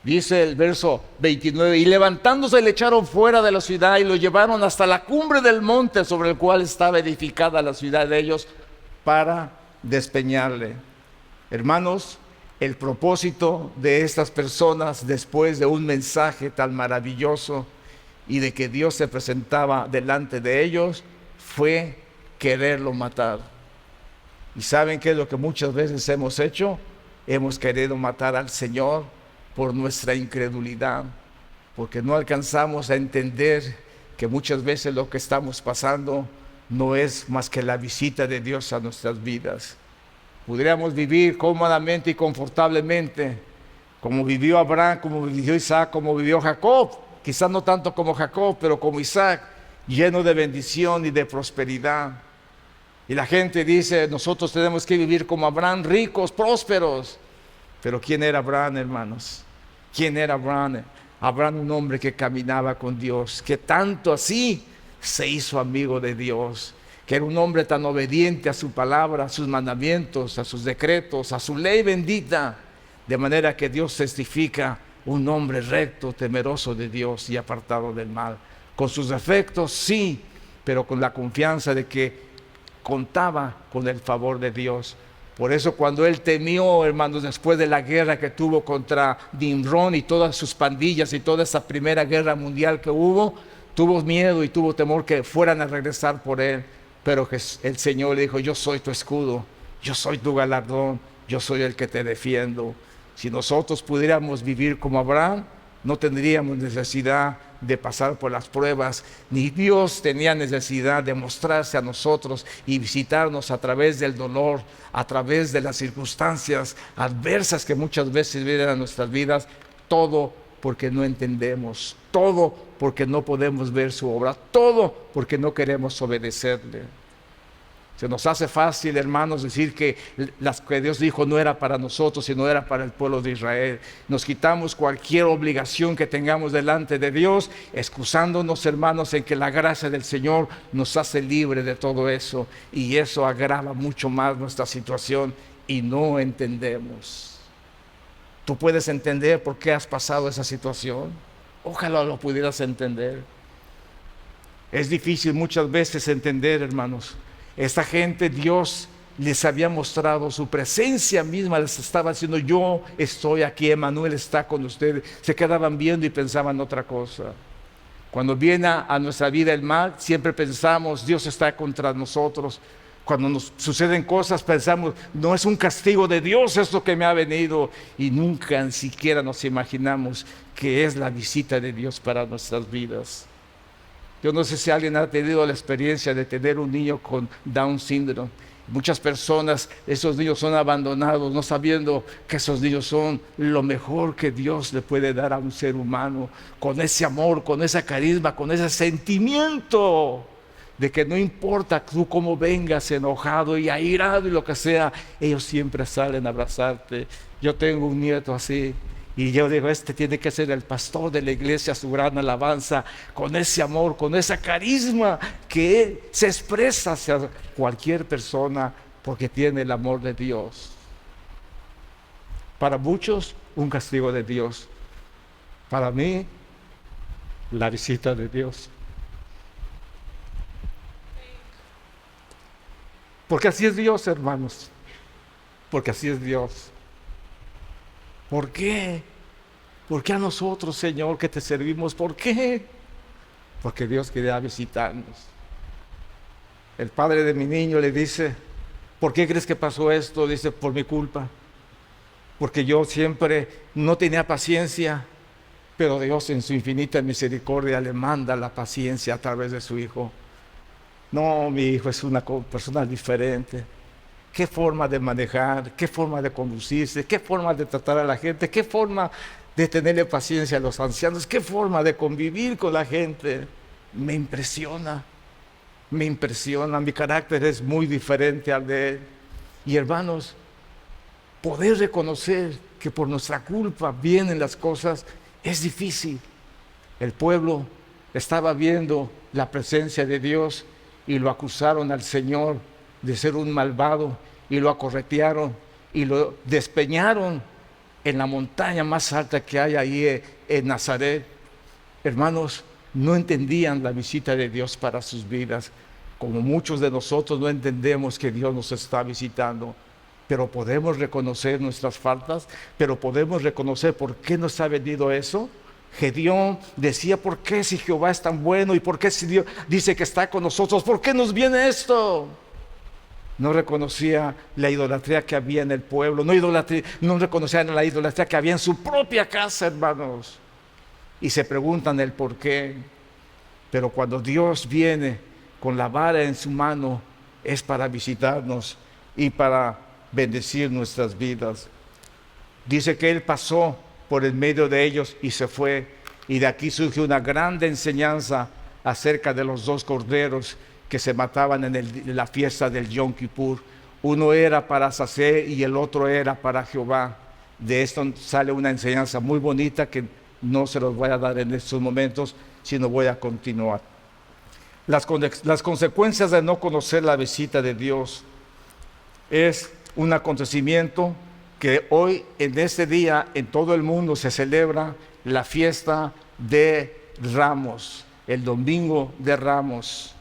Dice el verso 29, y levantándose le echaron fuera de la ciudad y lo llevaron hasta la cumbre del monte sobre el cual estaba edificada la ciudad de ellos para despeñarle. Hermanos, el propósito de estas personas, después de un mensaje tan maravilloso y de que Dios se presentaba delante de ellos, fue quererlo matar. ¿Y saben qué es lo que muchas veces hemos hecho? Hemos querido matar al Señor por nuestra incredulidad, porque no alcanzamos a entender que muchas veces lo que estamos pasando no es más que la visita de Dios a nuestras vidas. Podríamos vivir cómodamente y confortablemente, como vivió Abraham, como vivió Isaac, como vivió Jacob, quizás no tanto como Jacob, pero como Isaac, lleno de bendición y de prosperidad. Y la gente dice, nosotros tenemos que vivir como Abraham, ricos, prósperos. Pero ¿quién era Abraham, hermanos? ¿Quién era Abraham? Abraham, un hombre que caminaba con Dios, que tanto así se hizo amigo de Dios, que era un hombre tan obediente a su palabra, a sus mandamientos, a sus decretos, a su ley bendita, de manera que Dios testifica un hombre recto, temeroso de Dios y apartado del mal. Con sus defectos, sí, pero con la confianza de que contaba con el favor de Dios. Por eso cuando él temió, hermanos, después de la guerra que tuvo contra Nimrod y todas sus pandillas y toda esa primera guerra mundial que hubo, tuvo miedo y tuvo temor que fueran a regresar por él. Pero el Señor le dijo: yo soy tu escudo, yo soy tu galardón, yo soy el que te defiendo. Si nosotros pudiéramos vivir como Abraham, no tendríamos necesidad de pasar por las pruebas, ni Dios tenía necesidad de mostrarse a nosotros y visitarnos a través del dolor, a través de las circunstancias adversas que muchas veces vienen a nuestras vidas, todo porque no entendemos, todo porque no podemos ver su obra, todo porque no queremos obedecerle. Se nos hace fácil, hermanos, decir que las que Dios dijo no era para nosotros, sino era para el pueblo de Israel. Nos quitamos cualquier obligación que tengamos delante de Dios, excusándonos, hermanos, en que la gracia del Señor nos hace libre de todo eso. Y eso agrava mucho más nuestra situación y no entendemos. ¿Tú puedes entender por qué has pasado esa situación? Ojalá lo pudieras entender. Es difícil muchas veces entender, hermanos. Esta gente, Dios les había mostrado su presencia misma, les estaba diciendo: yo estoy aquí, Emmanuel está con ustedes. Se quedaban viendo y pensaban otra cosa. Cuando viene a nuestra vida el mal, siempre pensamos: Dios está contra nosotros. Cuando nos suceden cosas, pensamos: no, es un castigo de Dios esto que me ha venido. Y nunca ni siquiera nos imaginamos que es la visita de Dios para nuestras vidas. Yo no sé si alguien ha tenido la experiencia de tener un niño con Down syndrome. Muchas personas, esos niños son abandonados, no sabiendo que esos niños son lo mejor que Dios le puede dar a un ser humano, con ese amor, con esa carisma, con ese sentimiento de que no importa tú cómo vengas, enojado y airado y lo que sea, ellos siempre salen a abrazarte. Yo tengo un nieto así. Y yo digo: este tiene que ser el pastor de la iglesia, su gran alabanza, con ese amor, con esa carisma que se expresa hacia cualquier persona porque tiene el amor de Dios. Para muchos, un castigo de Dios. Para mí, la visita de Dios. Porque así es Dios, hermanos. Porque así es Dios. ¿Por qué? ¿Por qué a nosotros, Señor, que te servimos? ¿Por qué? Porque Dios quería visitarnos. El padre de mi niño le dice: ¿por qué crees que pasó esto? Dice: por mi culpa. Porque yo siempre no tenía paciencia, pero Dios en su infinita misericordia le manda la paciencia a través de su hijo. No, mi hijo es una persona diferente. Qué forma de manejar, qué forma de conducirse, qué forma de tratar a la gente, qué forma de tenerle paciencia a los ancianos, qué forma de convivir con la gente. Me impresiona, mi carácter es muy diferente al de él. Y hermanos, poder reconocer que por nuestra culpa vienen las cosas es difícil. El pueblo estaba viendo la presencia de Dios y lo acusaron al Señor de ser un malvado, y lo acorretearon y lo despeñaron en la montaña más alta que hay ahí en Nazaret. Hermanos, no entendían la visita de Dios para sus vidas, como muchos de nosotros no entendemos que Dios nos está visitando. Pero podemos reconocer nuestras faltas, pero podemos reconocer por qué nos ha venido eso. Gedeón decía: ¿por qué si Jehová es tan bueno y por qué si Dios dice que está con nosotros, por qué nos viene esto? No reconocía la idolatría que había en el pueblo, no reconocía la idolatría que había en su propia casa, hermanos. Y se preguntan el por qué. Pero cuando Dios viene con la vara en su mano, es para visitarnos y para bendecir nuestras vidas. Dice que Él pasó por el medio de ellos y se fue. Y de aquí surge una grande enseñanza acerca de los dos corderos que se mataban en la fiesta del Yom Kippur. Uno era para Sasé y el otro era para Jehová. De esto sale una enseñanza muy bonita que no se los voy a dar en estos momentos, sino voy a continuar. Las consecuencias de no conocer la visita de Dios es un acontecimiento que hoy, en este día, en todo el mundo se celebra la fiesta de Ramos, el domingo de Ramos.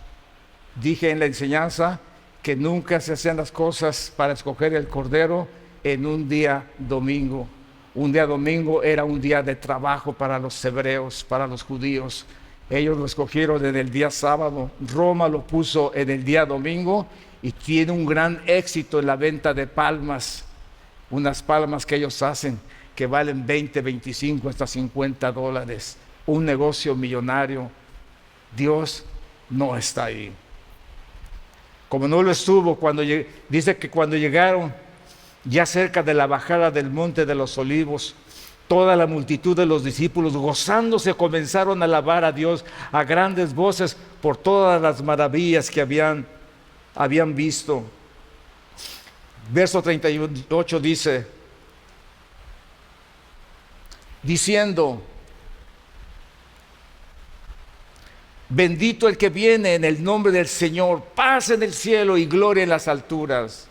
Dije en la enseñanza que nunca se hacían las cosas para escoger el cordero en un día domingo. Un día domingo era un día de trabajo para los hebreos, para los judíos. Ellos lo escogieron en el día sábado. Roma lo puso en el día domingo y tiene un gran éxito en la venta de palmas. Unas palmas que ellos hacen que valen 20, 25 hasta $50. Un negocio millonario. Dios no está ahí. Como no lo estuvo dice que cuando llegaron ya cerca de la bajada del monte de los olivos, toda la multitud de los discípulos gozándose comenzaron a alabar a Dios a grandes voces por todas las maravillas que habían visto. Verso 38 dice, diciendo: bendito el que viene en el nombre del Señor, paz en el cielo y gloria en las alturas.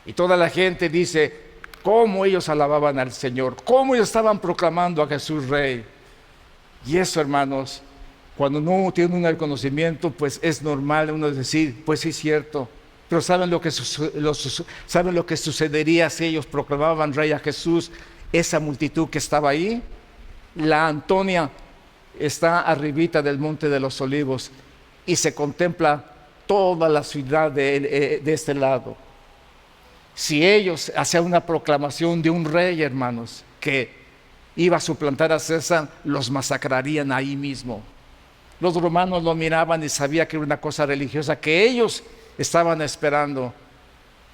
Y toda la gente dice cómo ellos alababan al Señor, cómo ellos estaban proclamando a Jesús Rey. Y eso, hermanos, cuando no tiene uno el conocimiento, pues es normal uno decir, pues sí es cierto. Pero ¿saben lo que sucedería si ellos proclamaban Rey a Jesús? Esa multitud que estaba ahí, la Antonia está arribita del monte de los olivos y se contempla toda la ciudad de este lado. Si ellos hacían una proclamación de un rey, hermanos, que iba a suplantar a César, los masacrarían ahí mismo. Los romanos lo miraban y sabían que era una cosa religiosa que ellos estaban esperando,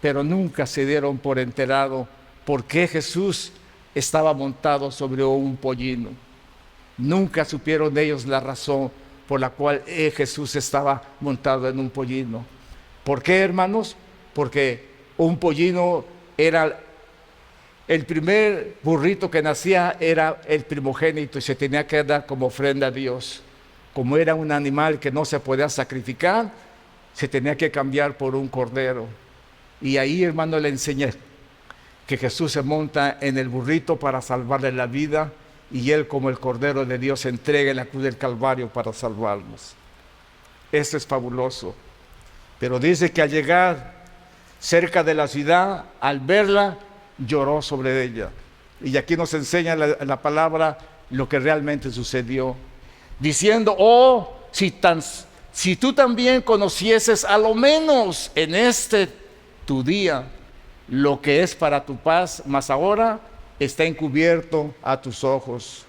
pero nunca se dieron por enterado por qué Jesús estaba montado sobre un pollino. Nunca supieron ellos la razón por la cual Jesús estaba montado en un pollino. ¿Por qué, hermanos? Porque un pollino era el primer burrito que nacía, era el primogénito y se tenía que dar como ofrenda a Dios. Como era un animal que no se podía sacrificar, se tenía que cambiar por un cordero. Y ahí, hermano, le enseñé que Jesús se monta en el burrito para salvarle la vida, y Él, como el Cordero de Dios, se entrega en la cruz del Calvario para salvarnos. Eso es fabuloso. Pero dice que al llegar cerca de la ciudad, al verla, lloró sobre ella. Y aquí nos enseña la palabra lo que realmente sucedió, diciendo: oh, si tú también conocieses a lo menos en este tu día lo que es para tu paz, mas ahora está encubierto a tus ojos.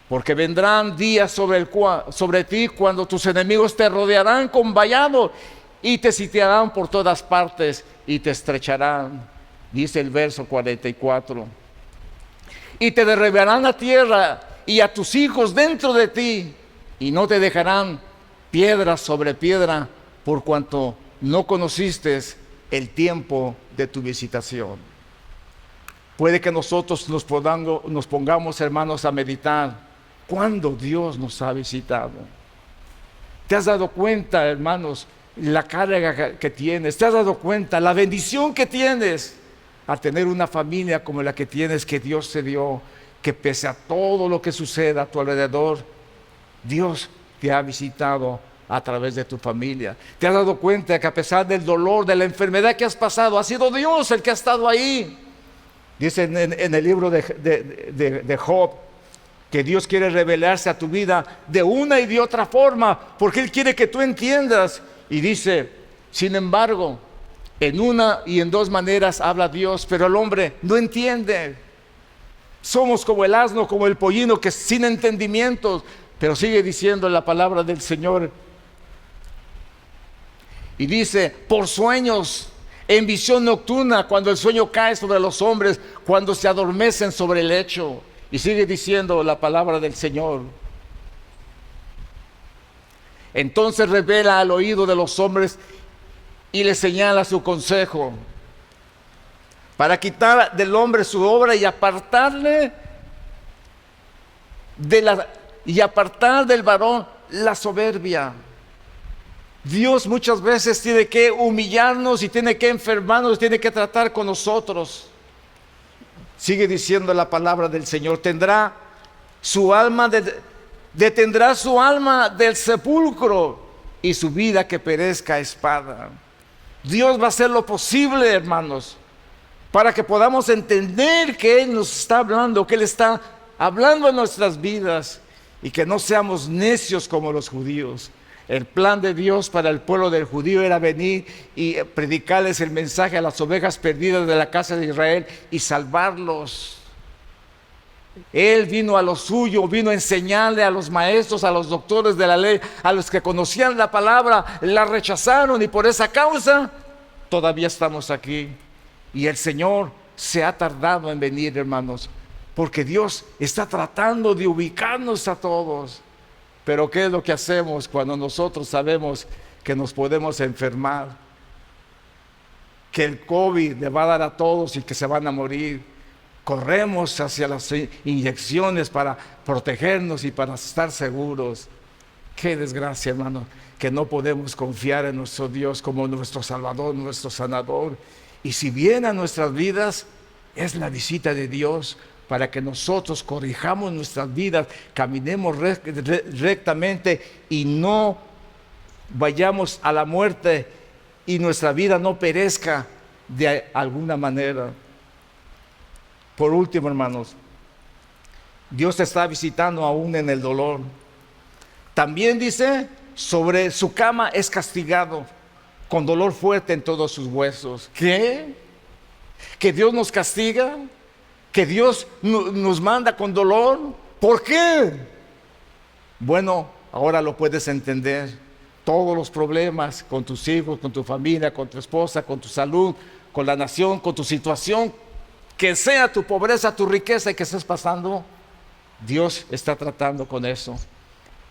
Porque vendrán días sobre ti cuando tus enemigos te rodearán con vallado y te sitiarán por todas partes y te estrecharán. Dice el verso 44. Y te derribarán a tierra y a tus hijos dentro de ti, y no te dejarán piedra sobre piedra, por cuanto no conociste el tiempo de tu visitación. Puede que nosotros nos pongamos, hermanos, a meditar cuándo Dios nos ha visitado. ¿Te has dado cuenta, hermanos, la carga que tienes? ¿Te has dado cuenta la bendición que tienes a tener una familia como la que tienes, que Dios te dio, que pese a todo lo que suceda a tu alrededor, Dios te ha visitado a través de tu familia? ¿Te has dado cuenta que a pesar del dolor, de la enfermedad que has pasado, ha sido Dios el que ha estado ahí? Dice en el libro de Job que Dios quiere revelarse a tu vida de una y de otra forma, porque Él quiere que tú entiendas. Y dice: sin embargo, en una y en dos maneras habla Dios, pero el hombre no entiende. Somos como el asno, como el pollino, que sin entendimiento. Pero sigue diciendo la palabra del Señor, y dice: por sueños, en visión nocturna, cuando el sueño cae sobre los hombres, cuando se adormecen sobre el lecho. Y sigue diciendo la palabra del Señor: entonces revela al oído de los hombres y les señala su consejo, para quitar del hombre su obra y apartar del varón la soberbia. Dios muchas veces tiene que humillarnos y tiene que enfermarnos, tiene que tratar con nosotros. Sigue diciendo la palabra del Señor: detendrá su alma del sepulcro, y su vida que perezca a espada. Dios va a hacer lo posible, hermanos, para que podamos entender que Él nos está hablando, que Él está hablando en nuestras vidas, y que no seamos necios como los judíos. El plan de Dios para el pueblo del judío era venir y predicarles el mensaje a las ovejas perdidas de la casa de Israel y salvarlos. Él vino a lo suyo, vino a enseñarle a los maestros, a los doctores de la ley, a los que conocían la palabra, la rechazaron, y por esa causa todavía estamos aquí. Y el Señor se ha tardado en venir, hermanos, porque Dios está tratando de ubicarnos a todos. Pero ¿qué es lo que hacemos cuando nosotros sabemos que nos podemos enfermar? Que el COVID le va a dar a todos y que se van a morir. Corremos hacia las inyecciones para protegernos y para estar seguros. Qué desgracia, hermano, que no podemos confiar en nuestro Dios como nuestro Salvador, nuestro Sanador. Y si viene a nuestras vidas, es la visita de Dios para que nosotros corrijamos nuestras vidas, caminemos rectamente y no vayamos a la muerte y nuestra vida no perezca de alguna manera. Por último, hermanos, Dios te está visitando aún en el dolor. También dice, sobre su cama es castigado, con dolor fuerte en todos sus huesos. ¿Qué? ¿Que Dios nos castiga? ¿Que Dios nos manda con dolor? ¿Por qué? Bueno, ahora lo puedes entender. Todos los problemas con tus hijos, con tu familia, con tu esposa, con tu salud, con la nación, con tu situación, que sea tu pobreza, tu riqueza y que estés pasando, Dios está tratando con eso.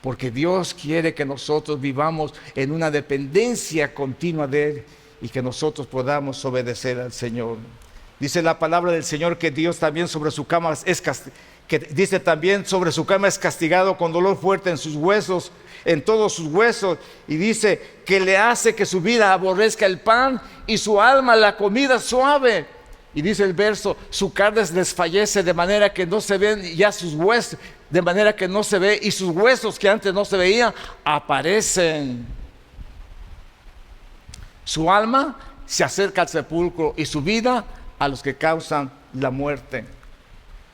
Porque Dios quiere que nosotros vivamos en una dependencia continua de Él y que nosotros podamos obedecer al Señor. Dice la palabra del Señor que Dios también sobre su cama es castigado con dolor fuerte en sus huesos, en todos sus huesos, y dice que le hace que su vida aborrezca el pan y su alma la comida suave. Y dice el verso, su carne desfallece de manera que no se ven ya sus huesos, de manera que no se ve, y sus huesos que antes no se veían aparecen. Su alma se acerca al sepulcro y su vida a los que causan la muerte.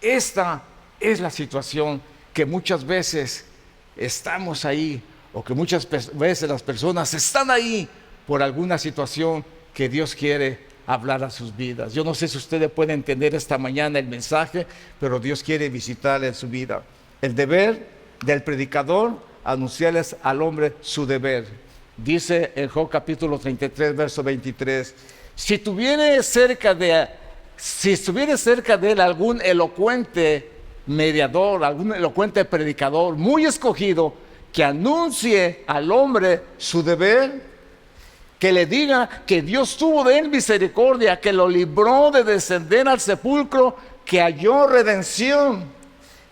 Esta es la situación que muchas veces estamos ahí, o que muchas veces las personas están ahí por alguna situación que Dios quiere hablar a sus vidas. Yo no sé si ustedes pueden entender esta mañana el mensaje, pero Dios quiere visitarle en su vida. El deber del predicador, anunciarles al hombre su deber. Dice en Job capítulo 33, verso 23, si estuviera cerca de él algún elocuente mediador, algún elocuente predicador muy escogido, que anuncie al hombre su deber, que le diga que Dios tuvo de él misericordia, que lo libró de descender al sepulcro, que halló redención.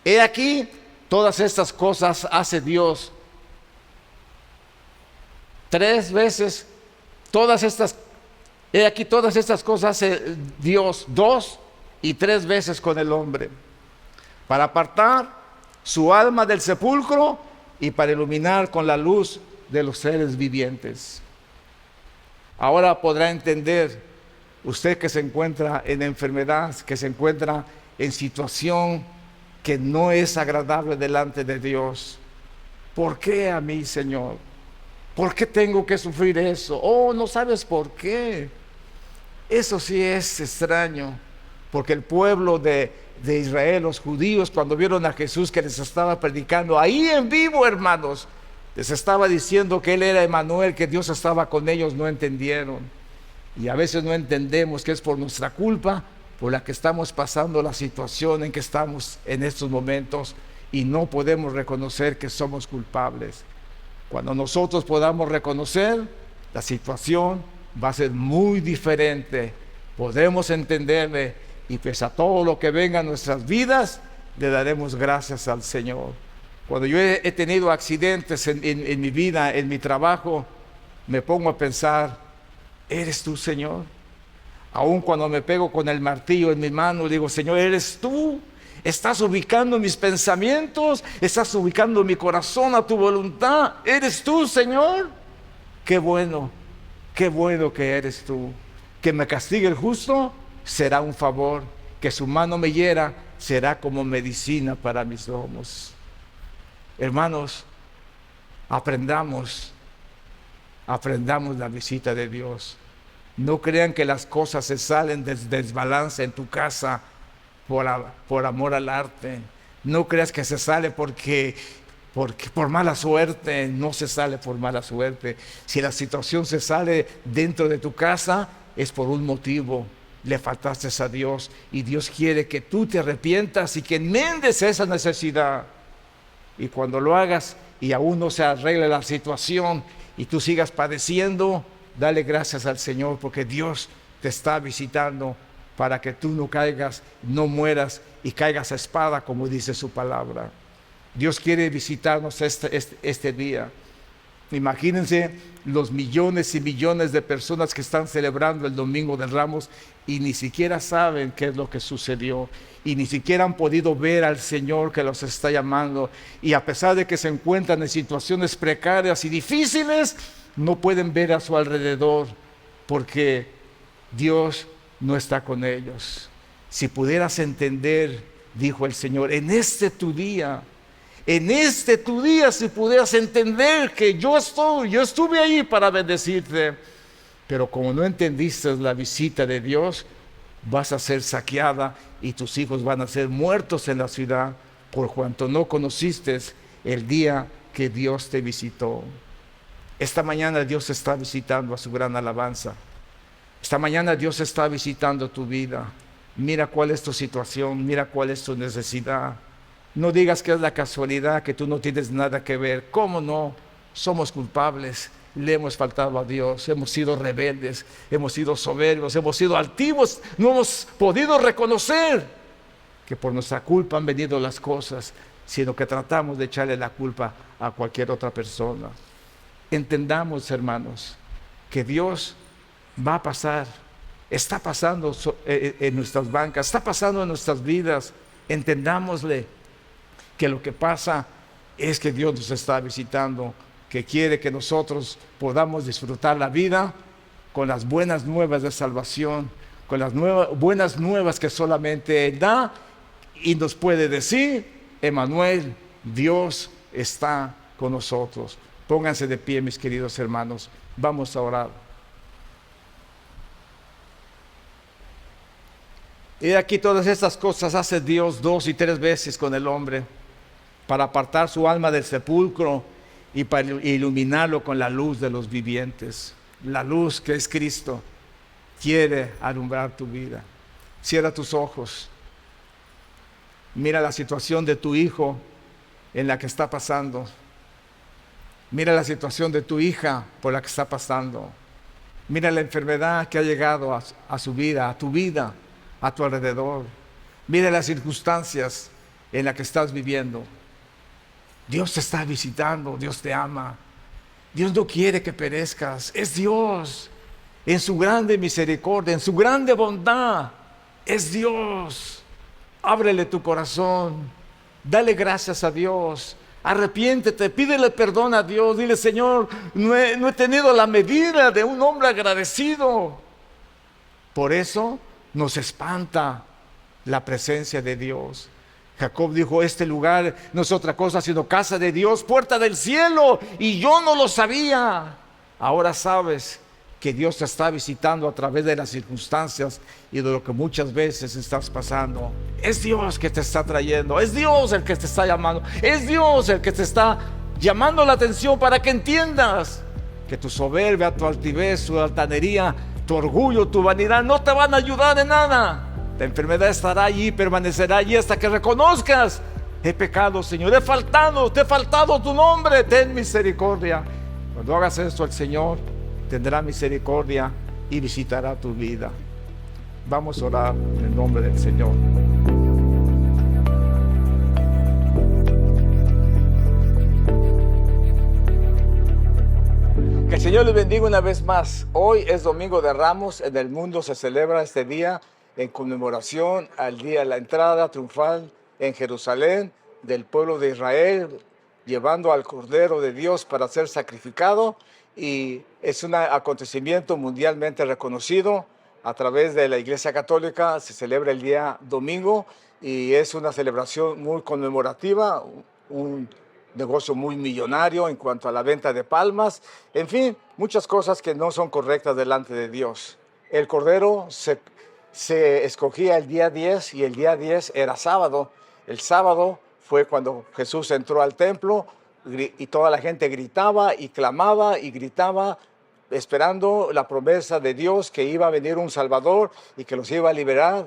He aquí, todas estas cosas hace Dios. 3 veces, he aquí todas estas cosas hace Dios 2 y 3 veces con el hombre, para apartar su alma del sepulcro y para iluminar con la luz de los seres vivientes. Ahora podrá entender usted que se encuentra en enfermedad, que se encuentra en situación que no es agradable delante de Dios. ¿Por qué a mí, Señor? ¿Por qué tengo que sufrir eso? Oh, no sabes por qué. Eso sí es extraño, porque el pueblo de Israel, los judíos, cuando vieron a Jesús que les estaba predicando ahí en vivo, hermanos, les estaba diciendo que Él era Emmanuel, que Dios estaba con ellos, no entendieron. Y a veces no entendemos que es por nuestra culpa, por la que estamos pasando la situación en que estamos en estos momentos, y no podemos reconocer que somos culpables. Cuando nosotros podamos reconocer, la situación va a ser muy diferente. Podremos entenderle, y pese a todo lo que venga en nuestras vidas, le daremos gracias al Señor. Cuando yo he tenido accidentes en mi vida, en mi trabajo, me pongo a pensar, ¿eres tú, Señor? Aún cuando me pego con el martillo en mi mano, digo, Señor, ¿eres tú? ¿Estás ubicando mis pensamientos? ¿Estás ubicando mi corazón a tu voluntad? ¿Eres tú, Señor? Qué bueno Qué bueno que eres tú. Que me castigue el justo será un favor. Que su mano me hiera será como medicina para mis lomos. Hermanos, aprendamos la visita de Dios. No crean que las cosas se salen del desbalance en tu casa por amor al arte. No creas que se sale porque por mala suerte. No se sale por mala suerte. Si la situación se sale dentro de tu casa, es por un motivo. Le faltaste a Dios y Dios quiere que tú te arrepientas y que enmendes esa necesidad. Y cuando lo hagas y aún no se arregle la situación y tú sigas padeciendo, dale gracias al Señor, porque Dios te está visitando para que tú no caigas, no mueras y caigas a espada, como dice su palabra. Dios quiere visitarnos este día. Imagínense los millones y millones de personas que están celebrando el Domingo de Ramos y ni siquiera saben qué es lo que sucedió y ni siquiera han podido ver al Señor que los está llamando, y a pesar de que se encuentran en situaciones precarias y difíciles, no pueden ver a su alrededor porque Dios no está con ellos. Si pudieras entender, dijo el Señor, en este tu día, si pudieras entender que yo estuve ahí para bendecirte, pero como no entendiste la visita de Dios, vas a ser saqueada y tus hijos van a ser muertos en la ciudad por cuanto no conociste el día que Dios te visitó. Esta mañana Dios está visitando a su gran alabanza. Esta mañana Dios está visitando tu vida. Mira cuál es tu situación, mira cuál es tu necesidad. No digas que es la casualidad, que tú no tienes nada que ver. ¿Cómo no? Somos culpables, le hemos faltado a Dios, hemos sido rebeldes, hemos sido soberbios, hemos sido altivos, no hemos podido reconocer que por nuestra culpa han venido las cosas, sino que tratamos de echarle la culpa a cualquier otra persona. Entendamos, hermanos, que Dios va a pasar, está pasando en nuestras bancas, está pasando en nuestras vidas. Entendámosle que lo que pasa es que Dios nos está visitando, que quiere que nosotros podamos disfrutar la vida con las buenas nuevas de salvación, con las buenas nuevas que solamente Él da y nos puede decir: Emmanuel, Dios está con nosotros. Pónganse de pie, mis queridos hermanos, vamos a orar. Y aquí todas estas cosas hace Dios 2 y 3 veces con el hombre, para apartar su alma del sepulcro y para iluminarlo con la luz de los vivientes. La luz que es Cristo quiere alumbrar tu vida. Cierra tus ojos. Mira la situación de tu hijo en la que está pasando. Mira la situación de tu hija por la que está pasando. Mira la enfermedad que ha llegado a su vida, a tu vida, a tu alrededor. Mira las circunstancias en las que estás viviendo. Dios te está visitando, Dios te ama. Dios no quiere que perezcas. Es Dios, en su grande misericordia, en su grande bondad. Es Dios. Ábrele tu corazón. Dale gracias a Dios. Arrepiéntete, pídele perdón a Dios. Dile: Señor, no he tenido la medida de un hombre agradecido. Por eso nos espanta la presencia de Dios. Jacob dijo: este lugar no es otra cosa sino casa de Dios, puerta del cielo, y yo no lo sabía. Ahora sabes que Dios te está visitando a través de las circunstancias y de lo que muchas veces estás pasando. Es Dios que te está trayendo, es Dios el que te está llamando, es Dios el que te está llamando la atención para que entiendas que tu soberbia, tu altivez, tu altanería, tu orgullo, tu vanidad no te van a ayudar en nada. La enfermedad estará allí, permanecerá allí hasta que reconozcas: he pecado, Señor, te he faltado tu nombre, ten misericordia. Cuando hagas esto, el Señor tendrá misericordia y visitará tu vida. Vamos a orar en el nombre del Señor. Que el Señor les bendiga una vez más. Hoy es Domingo de Ramos. En el mundo se celebra este día en conmemoración al día de la entrada triunfal en Jerusalén del pueblo de Israel, llevando al Cordero de Dios para ser sacrificado. y es un acontecimiento mundialmente reconocido a través de la Iglesia Católica. Se celebra el día domingo y es una celebración muy conmemorativa, un negocio muy millonario en cuanto a la venta de palmas, en fin, muchas cosas que no son correctas delante de Dios. El Cordero se escogía el día 10 y el día 10 era sábado. El sábado fue cuando Jesús entró al templo y toda la gente gritaba y clamaba y gritaba, esperando la promesa de Dios que iba a venir un Salvador y que los iba a liberar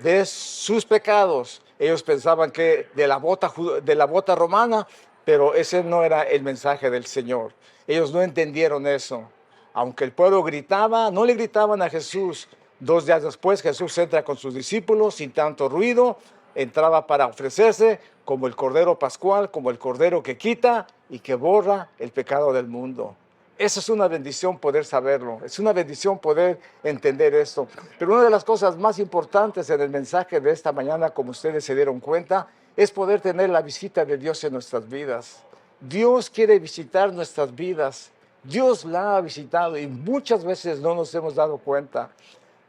de sus pecados. Ellos pensaban que de la bota romana, pero ese no era el mensaje del Señor. Ellos no entendieron eso. Aunque el pueblo gritaba, no le gritaban a Jesús. 2 días después Jesús entra con sus discípulos sin tanto ruido, entraba para ofrecerse como el Cordero Pascual, como el Cordero que quita y que borra el pecado del mundo. Esa es una bendición poder saberlo, es una bendición poder entender esto. Pero una de las cosas más importantes en el mensaje de esta mañana, como ustedes se dieron cuenta, es poder tener la visita de Dios en nuestras vidas. Dios quiere visitar nuestras vidas. Dios la ha visitado y muchas veces no nos hemos dado cuenta.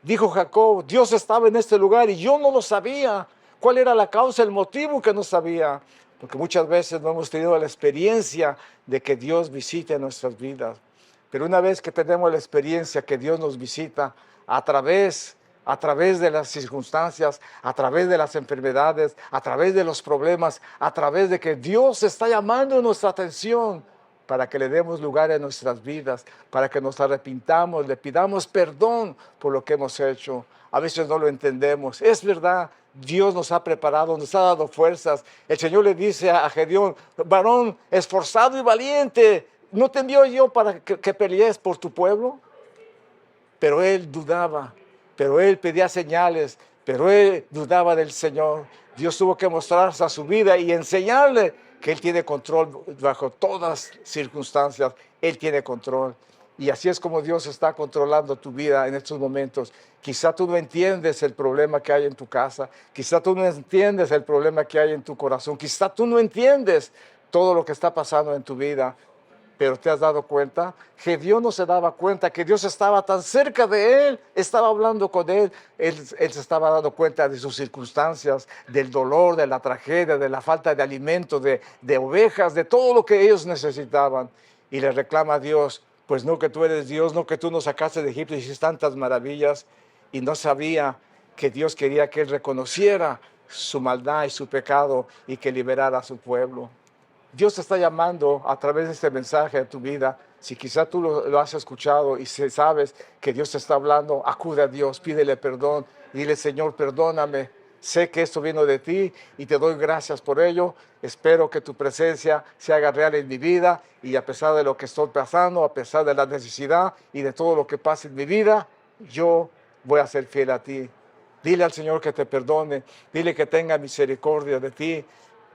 Dijo Jacob, Dios estaba en este lugar y yo no lo sabía. ¿Cuál era la causa, el motivo que no sabía? Porque muchas veces no hemos tenido la experiencia de que Dios visite nuestras vidas. Pero una vez que tenemos la experiencia que Dios nos visita a través de las circunstancias, a través de las enfermedades, a través de los problemas, a través de que Dios está llamando nuestra atención para que le demos lugar en nuestras vidas, para que nos arrepintamos, le pidamos perdón por lo que hemos hecho. A veces no lo entendemos. Es verdad, Dios nos ha preparado, nos ha dado fuerzas. El Señor le dice a Gedeón, varón esforzado y valiente, ¿no te envío yo para que pelees por tu pueblo? Pero él dudaba, pero él pedía señales, pero él dudaba del Señor. Dios tuvo que mostrarse a su vida y enseñarle que Él tiene control bajo todas circunstancias. Él tiene control. Y así es como Dios está controlando tu vida en estos momentos. Quizá tú no entiendes el problema que hay en tu casa. Quizá tú no entiendes el problema que hay en tu corazón. Quizá tú no entiendes todo lo que está pasando en tu vida. Pero te has dado cuenta que Dios no se daba cuenta que Dios estaba tan cerca de él, estaba hablando con él se estaba dando cuenta de sus circunstancias, del dolor, de la tragedia, de la falta de alimento, de ovejas, de todo lo que ellos necesitaban. Y le reclama a Dios, pues no que tú eres Dios, no que tú nos sacaste de Egipto y hiciste tantas maravillas. Y no sabía que Dios quería que él reconociera su maldad y su pecado y que liberara a su pueblo. Dios te está llamando a través de este mensaje a tu vida. Si quizá tú lo has escuchado y sabes que Dios te está hablando, acude a Dios, pídele perdón, dile, Señor, perdóname. Sé que esto vino de ti y te doy gracias por ello. Espero que tu presencia se haga real en mi vida y a pesar de lo que estoy pasando, a pesar de la necesidad y de todo lo que pasa en mi vida, yo voy a ser fiel a ti. Dile al Señor que te perdone, dile que tenga misericordia de ti,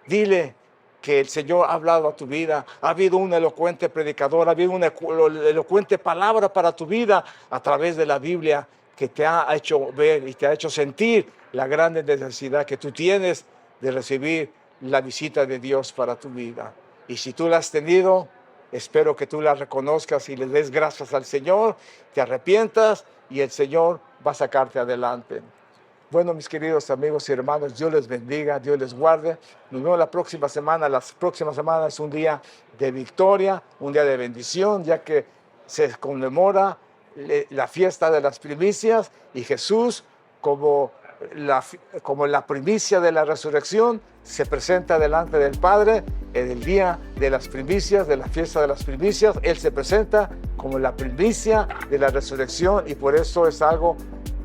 dile que el Señor ha hablado a tu vida, ha habido un elocuente predicador, ha habido una elocuente palabra para tu vida a través de la Biblia que te ha hecho ver y te ha hecho sentir la grande necesidad que tú tienes de recibir la visita de Dios para tu vida. Y si tú la has tenido, espero que tú la reconozcas y le des gracias al Señor, te arrepientas y el Señor va a sacarte adelante. Bueno, mis queridos amigos y hermanos, Dios les bendiga, Dios les guarde. Nos vemos la próxima semana. La próxima semana es un día de victoria, un día de bendición, ya que se conmemora la fiesta de las primicias y Jesús, como la primicia de la resurrección, se presenta delante del Padre en el día de las primicias, de la fiesta de las primicias. Él se presenta como la primicia de la resurrección y por eso es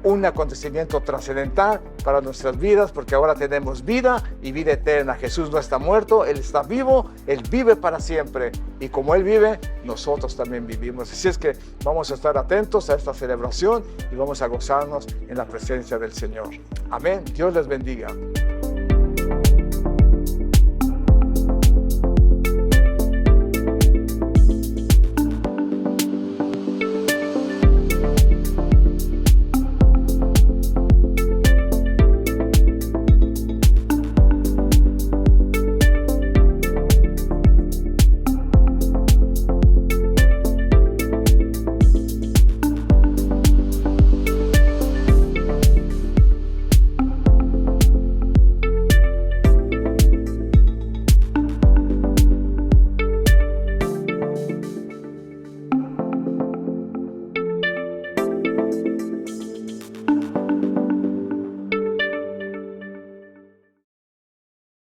un acontecimiento trascendental para nuestras vidas, porque ahora tenemos vida y vida eterna. Jesús no está muerto, Él está vivo, Él vive para siempre. Y como Él vive, nosotros también vivimos. Así es que vamos a estar atentos a esta celebración y vamos a gozarnos en la presencia del Señor. Amén. Dios les bendiga.